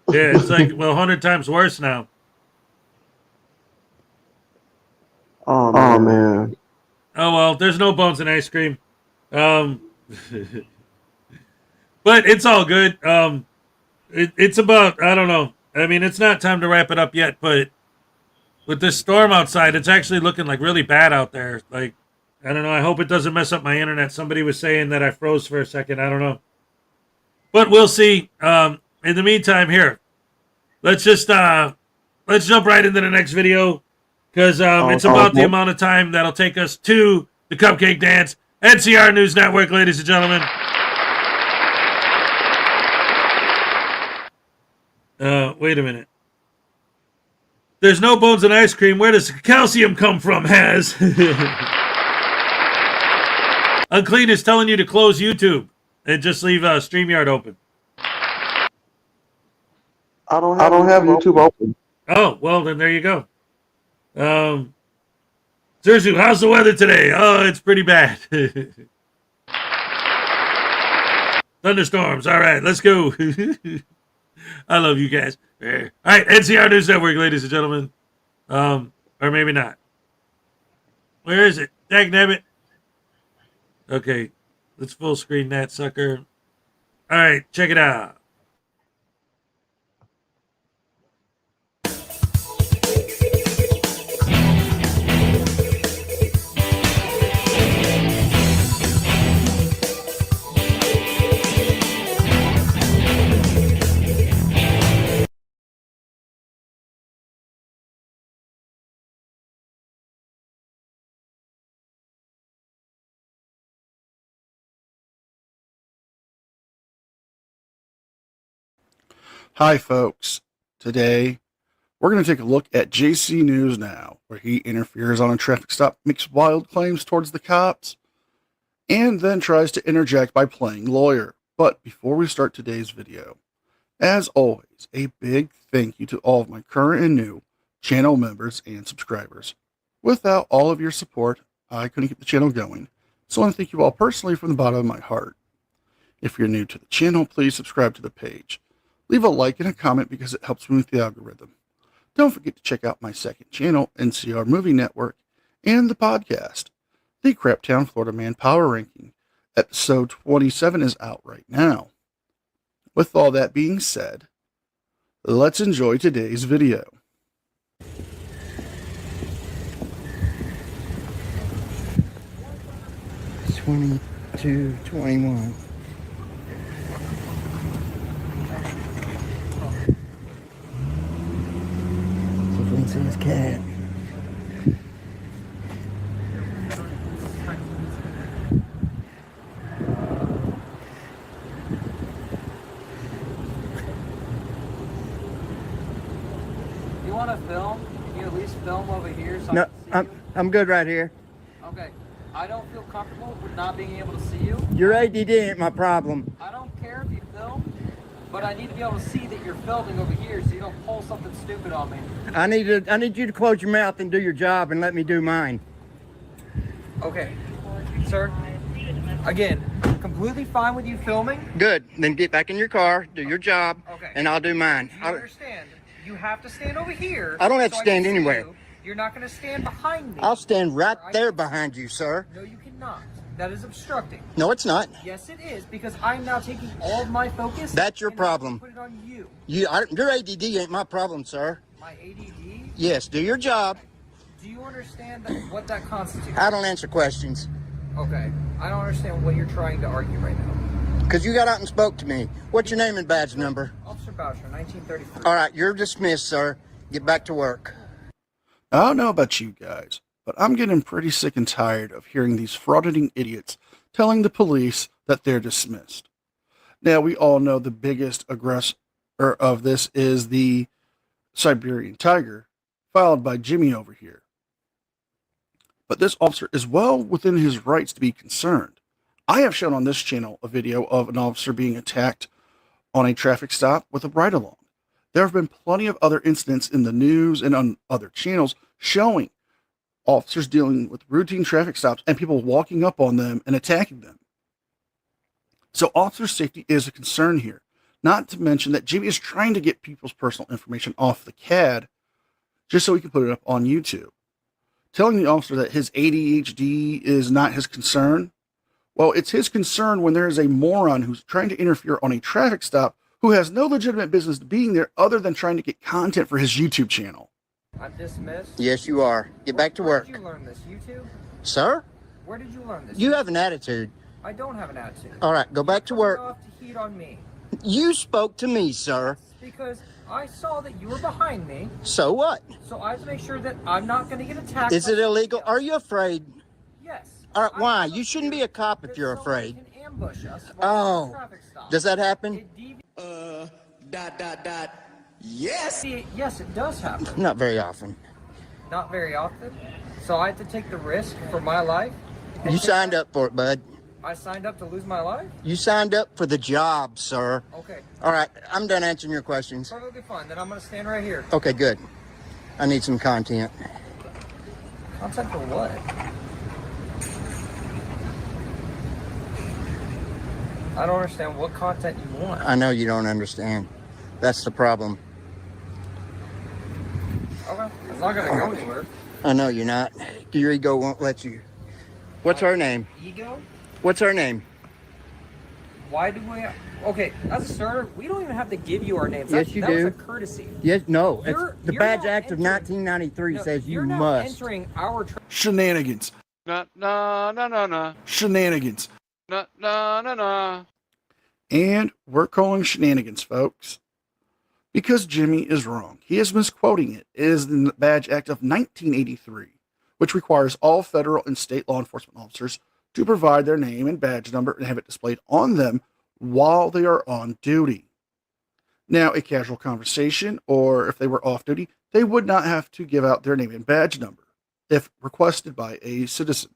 Yeah, it's like, 100 times worse now. Oh, man. Oh, well, there's no bones in ice cream. But it's all good. It's about, I don't know. I mean, it's not time to wrap it up yet, but with this storm outside, it's actually looking like really bad out there. Like, I don't know. I hope it doesn't mess up my internet. Somebody was saying that I froze for a second. I don't know. But we'll see. In the meantime, here, let's jump right into the next video because it's about the amount of time that'll take us to the Cupcake Dance. NCR News Network, ladies and gentlemen. Wait a minute. There's no bones in ice cream. Where does calcium come from, Haz? Unclean is telling you to close YouTube and just leave StreamYard open. I don't have YouTube open. Oh, well, then there you go. Zerzu, how's the weather today? Oh, it's pretty bad. Thunderstorms. All right, let's go. I love you guys. All right, NCR News Network, ladies and gentlemen. Or maybe not. Where is it? Dagnabbit. Okay, let's full screen that sucker. All right, check it out. Hi, folks. Today, we're going to take a look at JC News Now, where he interferes on a traffic stop, makes wild claims towards the cops, and then tries to interject by playing lawyer. But before we start today's video, as always, a big thank you to all of my current and new channel members and subscribers. Without all of your support, I couldn't keep the channel going, so I want to thank you all personally from the bottom of my heart. If you're new to the channel, please subscribe to the page. Leave a like and a comment because it helps me with the algorithm. Don't forget to check out my second channel, NCR Movie Network, and the podcast, The Craptown Florida Man Power Ranking. Episode 27 is out right now. With all that being said, let's enjoy today's video. $22, $21. His cat. You want to film? Can you at least film over here? So No, I'm good right here. Okay. I don't feel comfortable with not being able to see you. Your ADD ain't my problem. I don't care if you film, but I need to be able to see that you're filming over here so you don't pull something stupid on me. I need you to close your mouth and do your job and let me do mine. Okay. Sir, again, completely fine with you filming. Good. Then get back in your car, do your job, Okay. and I'll do mine. You understand? You have to stand over here. I don't have to so stand can see anywhere. you. You're not going to stand behind me. I'll stand right there behind you, sir. No, you cannot. That is obstructing. No, it's not. Yes, it is, because I'm now taking all of my focus. That's your and problem. Put it on you. Your ADD ain't my problem, sir. My ADD? Yes, do your job. Do you understand what that constitutes? I don't answer questions. Okay. I don't understand what you're trying to argue right now. Because you got out and spoke to me. What's your name and badge number? Officer Boucher, 1933. All right, you're dismissed, sir. Get back to work. I don't know about you guys, but I'm getting pretty sick and tired of hearing these frauditing idiots telling the police that they're dismissed. Now, we all know the biggest aggressor of this is the Siberian Tiger, followed by Jimmy over here. But this officer is well within his rights to be concerned. I have shown on this channel a video of an officer being attacked on a traffic stop with a ride-along. There have been plenty of other incidents in the news and on other channels showing officers dealing with routine traffic stops and people walking up on them and attacking them. So officer safety is a concern here. Not to mention that Jimmy is trying to get people's personal information off the CAD just so he can put it up on YouTube. Telling the officer that his ADHD is not his concern, well, it's his concern when there is a moron who's trying to interfere on a traffic stop who has no legitimate business being there other than trying to get content for his YouTube channel. I'm dismissed. Yes, you are. Get back to work. Where did you learn this? YouTube? Sir? Where did you learn this? You have an attitude. I don't have an attitude. All right, go back to work. Off to heat on me. You spoke to me, sir. Because I saw that you were behind me. So what? So I have to make sure that I'm not going to get attacked. Is it illegal? Are you afraid? Yes. All right, why? You shouldn't be a cop if you're afraid. Can ambush us. Oh, does that happen? Yes. Yes, it does happen. Not very often. Not very often. So I have to take the risk for my life. You signed up for it, bud. I signed up to lose my life? You signed up for the job, sir. Okay. All right, I'm done answering your questions. Perfectly fine. Then I'm going to stand right here. Okay, good. I need some content. Content for what? I don't understand what content you want. I know you don't understand. That's the problem. Okay, it's not gonna go anywhere. I know you're not. Your ego won't let you. What's her name? Ego? What's her name? Why do we? Okay, as a starter, we don't even have to give you our names. Yes, you that do. was a courtesy. Yes, no. It's the You're Badge now Act of entering- 1993 No, says you you're now must. entering our Shenanigans. Nah, nah, nah, nah, nah. Shenanigans. Nah, nah, nah, nah. And we're calling shenanigans, folks. Because Jimmy is wrong. He is misquoting it. It is in the Badge Act of 1983, which requires all federal and state law enforcement officers to provide their name and badge number and have it displayed on them while they are on duty. Now, a casual conversation, or if they were off duty, they would not have to give out their name and badge number if requested by a citizen.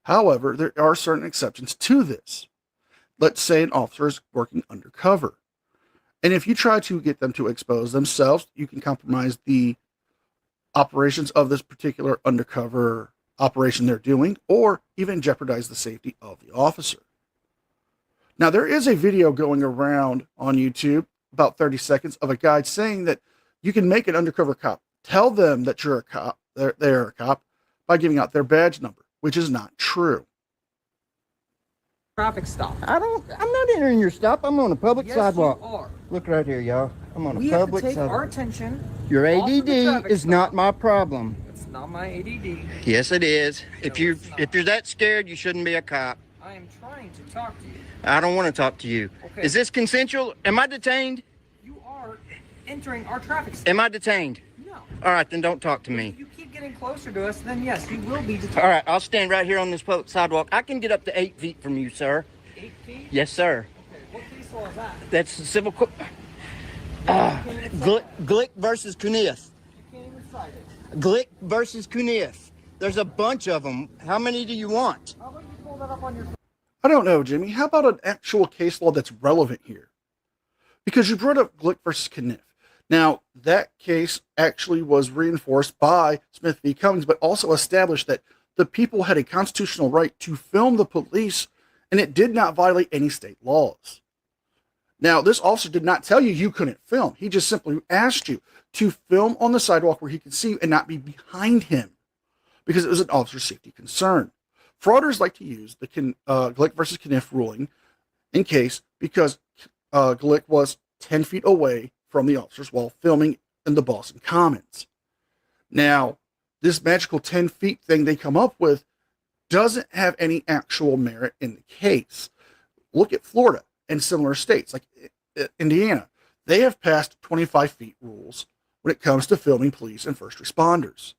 However, there are certain exceptions to this. Let's say an officer is working undercover. And if you try to get them to expose themselves, you can compromise the operations of this particular undercover operation they're doing, or even jeopardize the safety of the officer. Now, there is a video going around on YouTube, about 30 seconds, of a guy saying that you can make an undercover cop tell them that you're a cop, they're a cop, by giving out their badge number, which is not true. traffic stop. I'm not entering your stop. I'm on a public Yes, sidewalk. you are. Look right here, y'all. I'm on We a have to public take our sidewalk. attention. Your off of the ADD traffic is stop. not my problem. It's not my ADD. Yes, it is. If you're that scared, you shouldn't be a cop. I am trying to talk to you. I don't want to talk to you. Okay. Is this consensual? Am I detained? You are entering our traffic stop. Am I detained? No. All right, then don't talk to me. If you keep getting closer to us, then yes, you will be detained. All right, I'll stand right here on this public sidewalk. I can get up to 8 feet from you, sir. 8 feet? Yes, sir. Okay, what case law is that? That's the civil court. Glick versus Kuniff. You can't even cite it. Glick versus Kuniff. There's a bunch of them. How many do you want? How about you pull that up on your phone? I don't know, Jimmy. How about an actual case law that's relevant here? Because you brought up Glick versus Kniff. Now, that case actually was reinforced by Smith v. Cummings, but also established that the people had a constitutional right to film the police, and it did not violate any state laws. Now, this officer did not tell you couldn't film. He just simply asked you to film on the sidewalk where he could see you and not be behind him, because it was an officer safety concern. Frauditors like to use the Glick versus Kniff ruling in case because Glick was 10 feet away from the officers while filming in the Boston Commons. Now, this magical 10 feet thing they come up with doesn't have any actual merit in the case. Look at Florida and similar states like Indiana. They have passed 25 feet rules when it comes to filming police and first responders.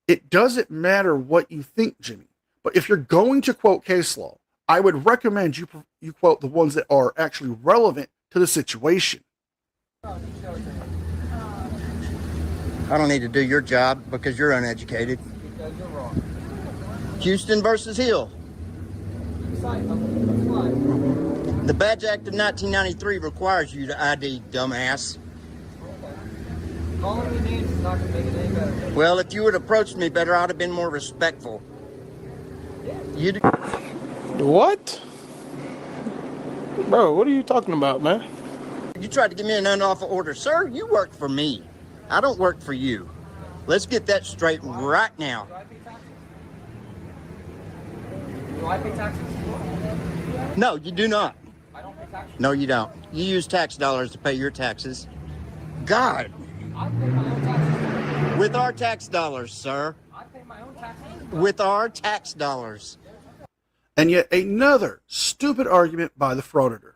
It doesn't matter what you think, Jimmy, but if you're going to quote case law, I would recommend you quote the ones that are actually relevant to the situation. I don't need to do your job because you're uneducated. Because you're wrong. Houston versus Hill. The Badge Act of 1993 requires you to ID, dumbass. Calling me names is not going to make it any better. Well, if you would have approached me better, I'd have been more respectful. What? Bro, what are you talking about, man? You tried to give me an unlawful order. Sir, you work for me. I don't work for you. Let's get that straight right now. Do I pay taxes? No, you do not. I don't pay taxes. No, you don't. You use tax dollars to pay your taxes. God. I pay my own taxes. With our tax dollars, sir. I pay my own taxes. With our tax dollars. And yet another stupid argument by the frauditor.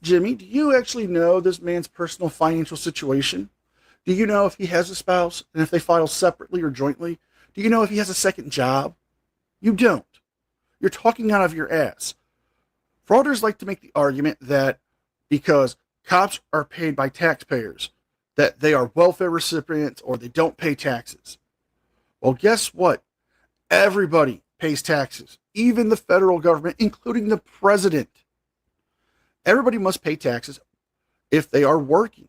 Jimmy, do you actually know this man's personal financial situation? Do you know if he has a spouse and if they file separately or jointly? Do you know if he has a second job? You don't. You're talking out of your ass. Frauditors like to make the argument that because cops are paid by taxpayers, that they are welfare recipients or they don't pay taxes. Well, guess what? Everybody pays taxes, even the federal government, including the president. Everybody must pay taxes if they are working.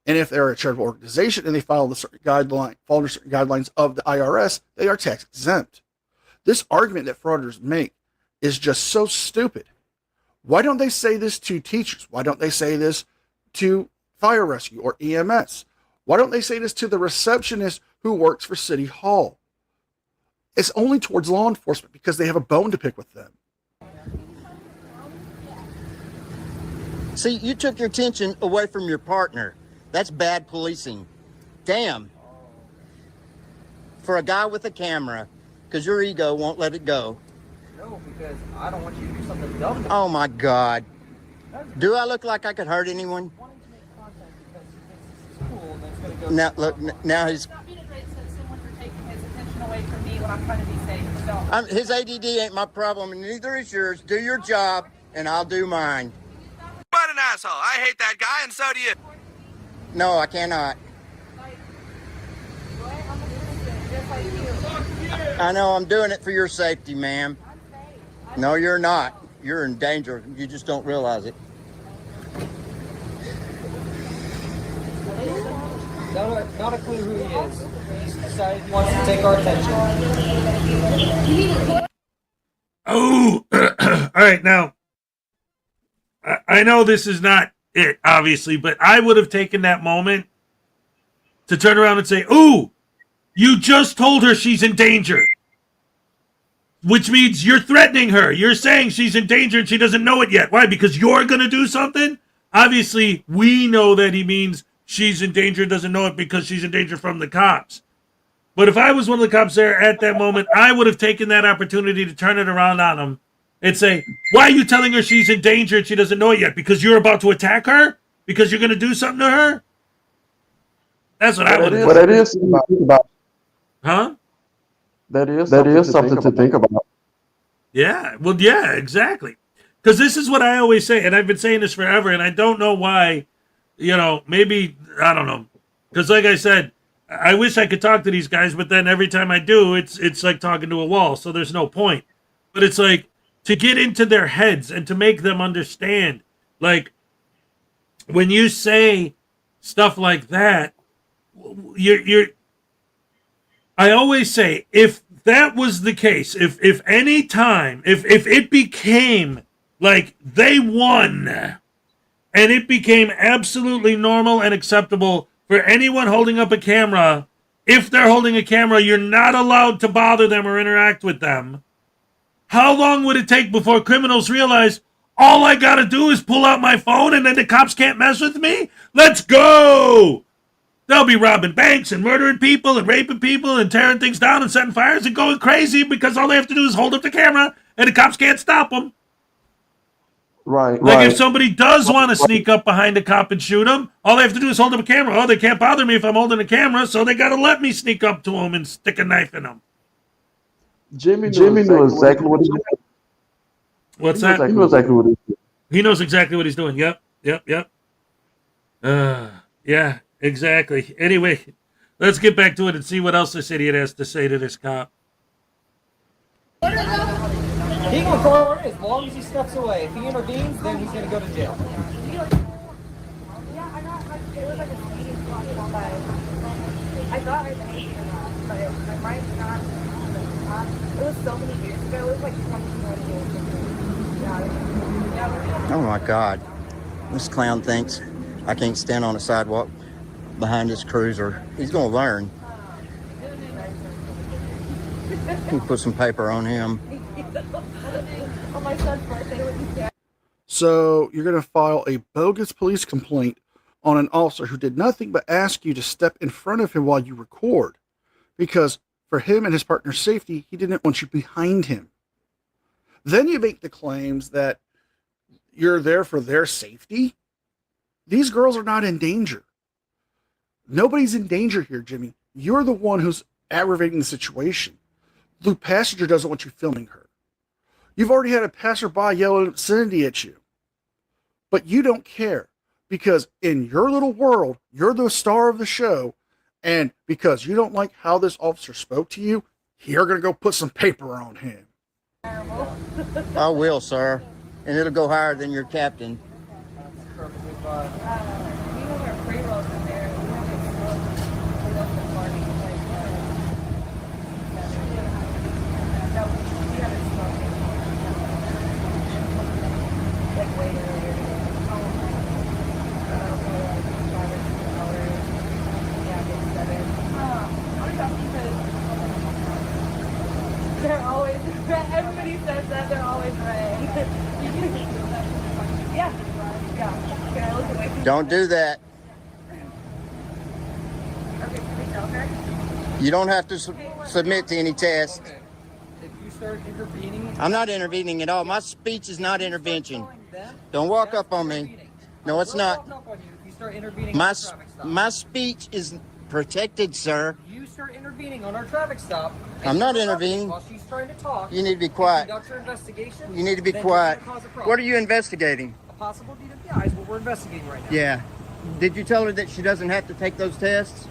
And if they're a charitable organization and they follow the certain guidelines of the IRS, they are tax exempt. This argument that frauditors make is just so stupid. Why don't they say this to teachers? Why don't they say this to fire rescue or EMS? Why don't they say this to the receptionist who works for City Hall? It's only towards law enforcement because they have a bone to pick with them. See, you took your attention away from your partner. That's bad policing. Damn. For a guy with a camera, because your ego won't let it go. No, because I don't want you to do something dumb. Oh my God. Do I look like I could hurt anyone? Now, look, now he's... his ADD ain't my problem, and neither is yours. Do your job, and I'll do mine. What an asshole. I hate that guy, and so do you. No, I cannot. I know, I'm doing it for your safety, ma'am. No, you're not. You're in danger. You just don't realize it. Not a clue who he is. He's decided he wants to take our attention. Oh, all right. Now, I know this is not it, obviously, but I would have taken that moment to turn around and say, "Ooh, you just told her she's in danger," which means you're threatening her. You're saying she's in danger and she doesn't know it yet. Why? Because you're going to do something? Obviously, we know that he means she's in danger and doesn't know it because she's in danger from the cops. But if I was one of the cops there at that moment, I would have taken that opportunity to turn it around on him and say, why are you telling her she's in danger and she doesn't know it yet? Because you're about to attack her? Because you're going to do something to her? That's what I would have done. But that is something to think about. Huh? That is something to think about. Yeah, well, yeah, exactly. Because this is what I always say, and I've been saying this forever, and I don't know why, maybe, I don't know. Because like I said, I wish I could talk to these guys, but then every time I do, it's like talking to a wall, so there's no point. But it's like, to get into their heads and to make them understand, like, when you say stuff like that, I always say, if that was the case, if any time, if it became like they won and it became absolutely normal and acceptable for anyone holding up a camera, if they're holding a camera, you're not allowed to bother them or interact with them. How long would it take before criminals realize, all I gotta do is pull out my phone and then the cops can't mess with me? Let's go! They'll be robbing banks and murdering people and raping people and tearing things down and setting fires and going crazy because all they have to do is hold up the camera and the cops can't stop them. Right. Like if somebody does want to sneak up behind a cop and shoot him, all they have to do is hold up a camera. Oh, they can't bother me if I'm holding a camera, so they got to let me sneak up to him and stick a knife in him. Jimmy knew exactly what he did. What's that? He knows exactly what he did. He knows exactly what he's doing. Yep. Yeah, exactly. Anyway, let's get back to it and see what else this idiot has to say to this cop. He can throw her in as long as he steps away. If he intervenes, then he's going to go to jail. I thought I was 18 or not, but I might not. It was so many years ago. It was like 21 years ago. Oh my God. This clown thinks I can't stand on a sidewalk behind this cruiser. He's going to learn. You put some paper on him. On my son's birthday when he's dead. So you're going to file a bogus police complaint on an officer who did nothing but ask you to step in front of him while you record, because for him and his partner's safety, he didn't want you behind him. Then you make the claims that you're there for their safety. These girls are not in danger. Nobody's in danger here, Jimmy. You're the one who's aggravating the situation. The passenger doesn't want you filming her. You've already had a passerby yell an obscenity at you. But you don't care, because in your little world, you're the star of the show, and because you don't like how this officer spoke to you, you're going to go put some paper on him. I will, sir. And it'll go higher than your captain. way earlier. Oh, yeah, it's 7. They're always, everybody says that, they're always right. Yeah. Yeah. Can I look away from Don't do that. Okay, can we tell her? You don't have to submit to any test. If you start intervening, I'm not intervening at all. My speech is not intervention. Don't walk up on me. No, it's not. walk up on you if you start intervening on our traffic stop. My speech is protected, sir. You start intervening on our traffic stop. I'm not intervening. While she's trying to talk. You need to be quiet. Conduct your investigation. You need to be then quiet. you're gonna cause a problem. What are you investigating? A possible DWI is what we're investigating right now. Yeah. Did you tell her that she doesn't have to take those tests?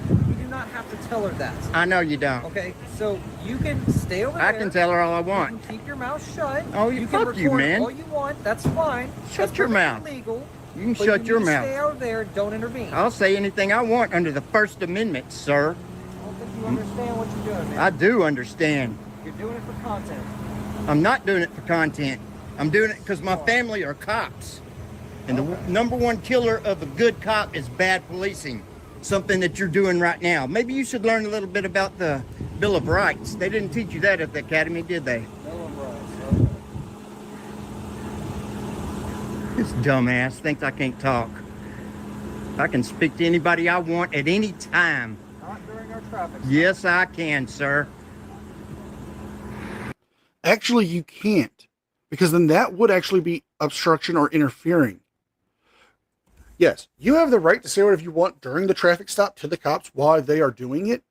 You do not have to tell her that. I know you don't. Okay, so you can stay over there. I can tell her all I want. You can keep your mouth shut. Oh, you fuck can you, record man. all you want. That's fine. Shut That's your perfectly mouth. Legal. You can But shut you your need to mouth. Stay over there. Don't intervene. I'll say anything I want under the First Amendment, sir. I don't think you understand what you're doing, man. I do understand. You're doing it for content. I'm not doing it for content. I'm doing it because my family are cops. And the number one killer of a good cop is bad policing. Something that you're doing right now. Maybe you should learn a little bit about the Bill of Rights. They didn't teach you that at the academy, did they? Bill of Rights. This dumbass thinks I can't talk. I can speak to anybody I want at any time. Not during our traffic stop. Yes, I can, sir. Actually, you can't, because then that would actually be obstruction or interfering. Yes, you have the right to say whatever you want during the traffic stop to the cops while they are doing it,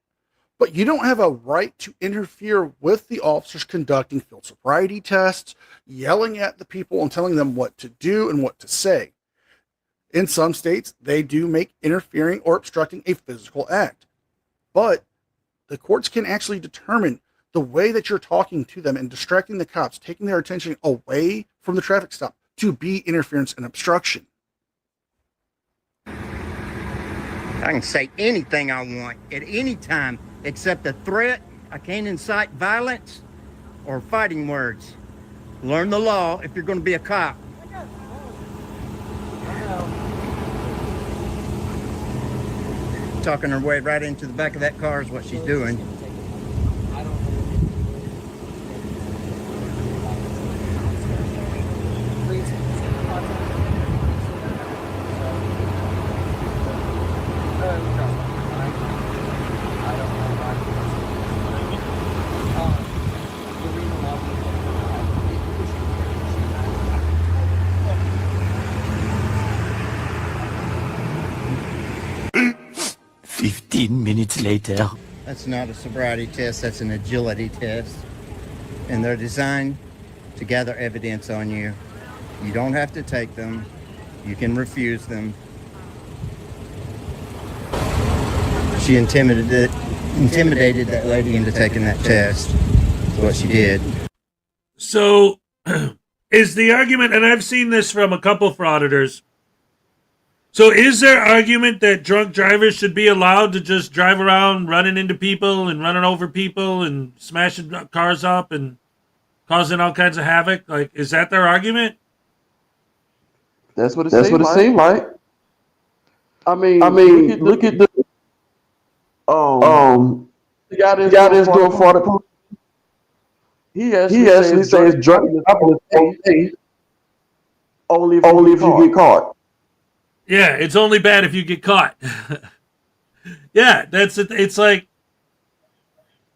but you don't have a right to interfere with the officers conducting field sobriety tests, yelling at the people and telling them what to do and what to say. In some states, they do make interfering or obstructing a physical act, but the courts can actually determine the way that you're talking to them and distracting the cops, taking their attention away from the traffic stop, to be interference and obstruction. I can say anything I want at any time except a threat. I can't incite violence or fighting words. Learn the law if you're going to be a cop. Talking her way right into the back of that car is what she's doing. Minutes later. That's not a sobriety test, that's an agility test. And they're designed to gather evidence on you. You don't have to take them. You can refuse them. She intimidated that lady into taking that test. That's what she did. So, is the argument, and I've seen this from a couple frauditors, so is there argument that drunk drivers should be allowed to just drive around running into people and running over people and smashing cars up and causing all kinds of havoc? Like, is that their argument? That's what it seemed like. I mean, look at the guy that's doing fraud. He actually says drunk driving is okay, only if you get caught. Yeah, it's only bad if you get caught. Yeah, that's it. It's like,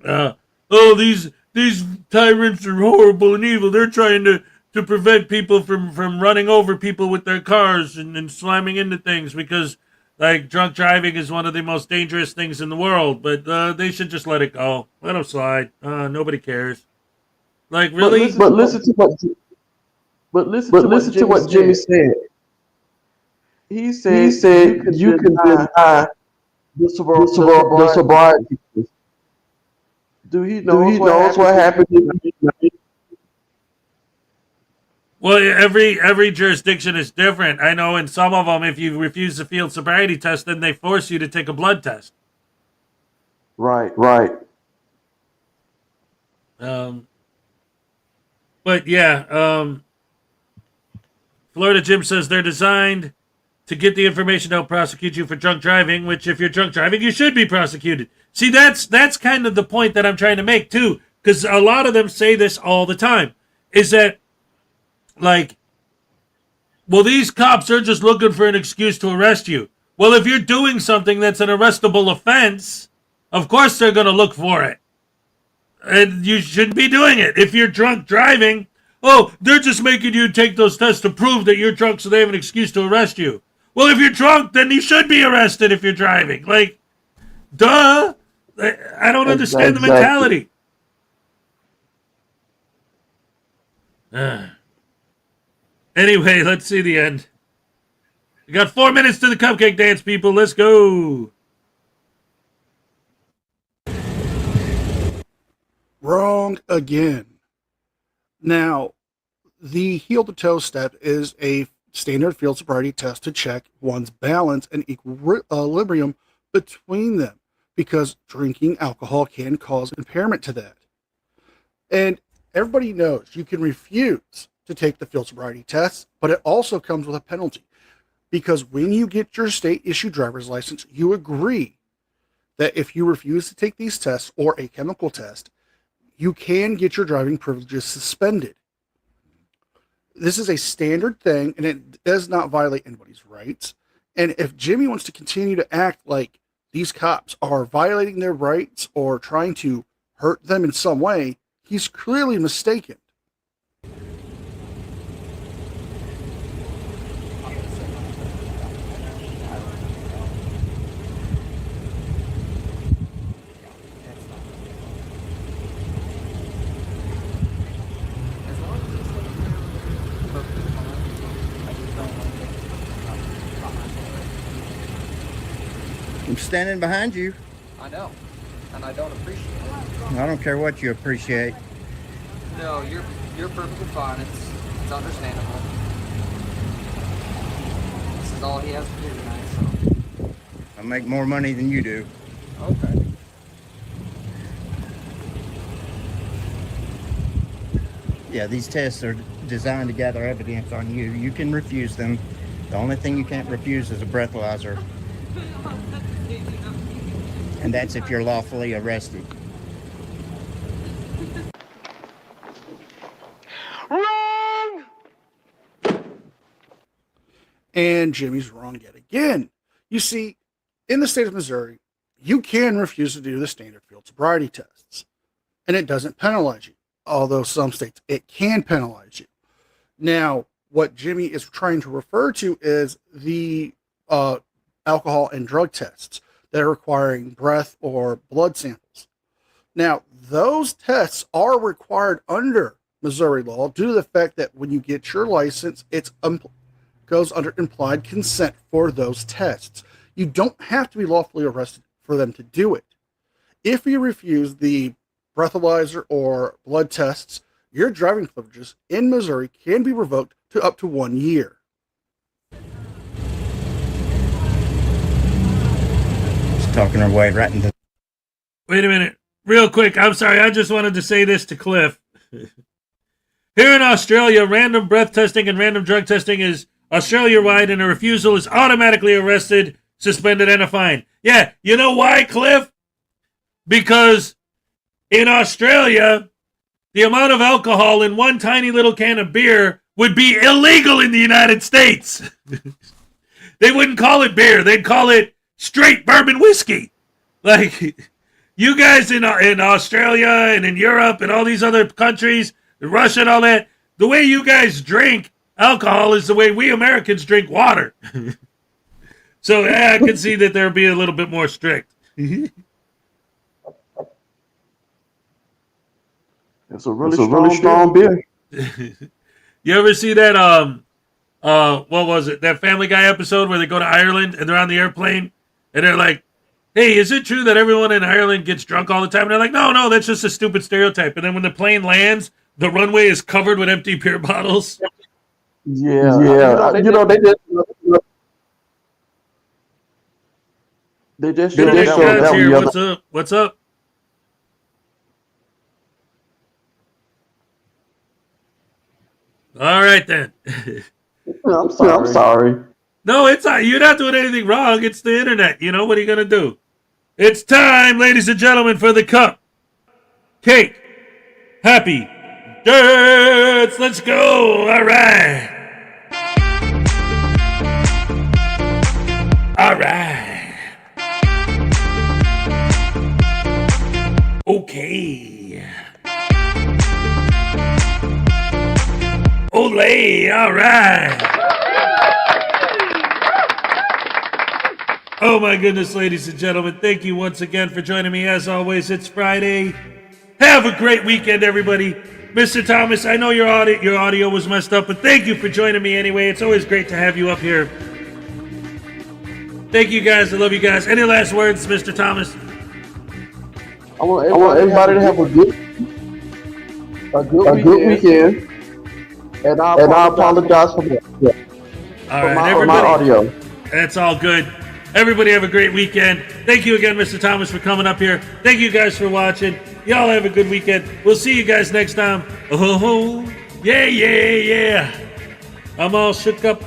these tyrants are horrible and evil. They're trying to prevent people from running over people with their cars and slamming into things because, like, drunk driving is one of the most dangerous things in the world. But they should just let it go. Let them slide. Nobody cares. Like, really? But listen to what Jimmy said. He said you can deny the sobriety. Do he knows what happened? Well, every jurisdiction is different. I know in some of them, if you refuse the field sobriety test, then they force you to take a blood test. Right. But yeah, Florida Jim says they're designed to get the information they'll prosecute you for drunk driving, which if you're drunk driving, you should be prosecuted. See, that's kind of the point that I'm trying to make, too, because a lot of them say this all the time, is that, like, well, these cops are just looking for an excuse to arrest you. Well, if you're doing something that's an arrestable offense, of course they're going to look for it. And you shouldn't be doing it. If you're drunk driving, oh, they're just making you take those tests to prove that you're drunk so they have an excuse to arrest you. Well, if you're drunk, then you should be arrested if you're driving. Like, duh. I don't understand the mentality. Anyway, let's see the end. We got 4 minutes to the cupcake dance, people. Let's go. Wrong again. Now, the heel-to-toe step is a standard field sobriety test to check one's balance and equilibrium between them, because drinking alcohol can cause impairment to that. And everybody knows you can refuse to take the field sobriety test, but it also comes with a penalty, because when you get your state-issued driver's license, you agree that if you refuse to take these tests or a chemical test, you can get your driving privileges suspended. This is a standard thing, and it does not violate anybody's rights. And if Jimmy wants to continue to act like these cops are violating their rights or trying to hurt them in some way, he's clearly mistaken. I'm standing behind you. I know, and I don't appreciate it. I don't care what you appreciate. No, you're perfectly fine. It's understandable. This is all he has to do tonight, so. I make more money than you do. Okay. Yeah, these tests are designed to gather evidence on you. You can refuse them. The only thing you can't refuse is a breathalyzer. And that's if you're lawfully arrested. Wrong! And Jimmy's wrong yet again. You see, in the state of Missouri, you can refuse to do the standard field sobriety tests, and it doesn't penalize you. Although some states, it can penalize you. Now, what Jimmy is trying to refer to is the alcohol and drug tests that are requiring breath or blood samples. Now, those tests are required under Missouri law due to the fact that when you get your license, it goes under implied consent for those tests. You don't have to be lawfully arrested for them to do it. If you refuse the breathalyzer or blood tests, your driving privileges in Missouri can be revoked to up to 1 year. Talking our way right into. Wait a minute. Real quick. I'm sorry. I just wanted to say this to Cliff. Here in Australia, random breath testing and random drug testing is Australia-wide, and a refusal is automatically arrested, suspended, and a fine. Yeah, you know why, Cliff? Because in Australia, the amount of alcohol in one tiny little can of beer would be illegal in the United States. They wouldn't call it beer. They'd call it straight bourbon whiskey. Like, you guys in Australia and in Europe and all these other countries, Russia and all that, the way you guys drink alcohol is the way we Americans drink water. So, yeah, I can see that they'll be a little bit more strict. It's a really strong beer. You ever see that, what was it? That Family Guy episode where they go to Ireland and they're on the airplane and they're like, hey, is it true that everyone in Ireland gets drunk all the time? And they're like, no, that's just a stupid stereotype. And then when the plane lands, the runway is covered with empty beer bottles. Yeah. They just showed that here. What's up? What's up? All right, then. I'm sorry. No, it's not. You're not doing anything wrong. It's the internet. You know, what are you going to do? It's time, ladies and gentlemen, for the cup. Cake. Happy. Dirts. Let's go. All right. All right. Okay. Olay. All right. Oh my goodness, ladies and gentlemen, thank you once again for joining me. As always, it's Friday. Have a great weekend, everybody. Mr. Thomas, I know your audio was messed up, but thank you for joining me anyway. It's always great to have you up here. Thank you guys. I love you guys. Any last words, Mr. Thomas? I want everybody to have a good weekend. And I apologize for my audio. That's all good. Everybody have a great weekend. Thank you again, Mr. Thomas, for coming up here. Thank you guys for watching. Y'all have a good weekend. We'll see you guys next time. Oh, yeah. I'm all shook up.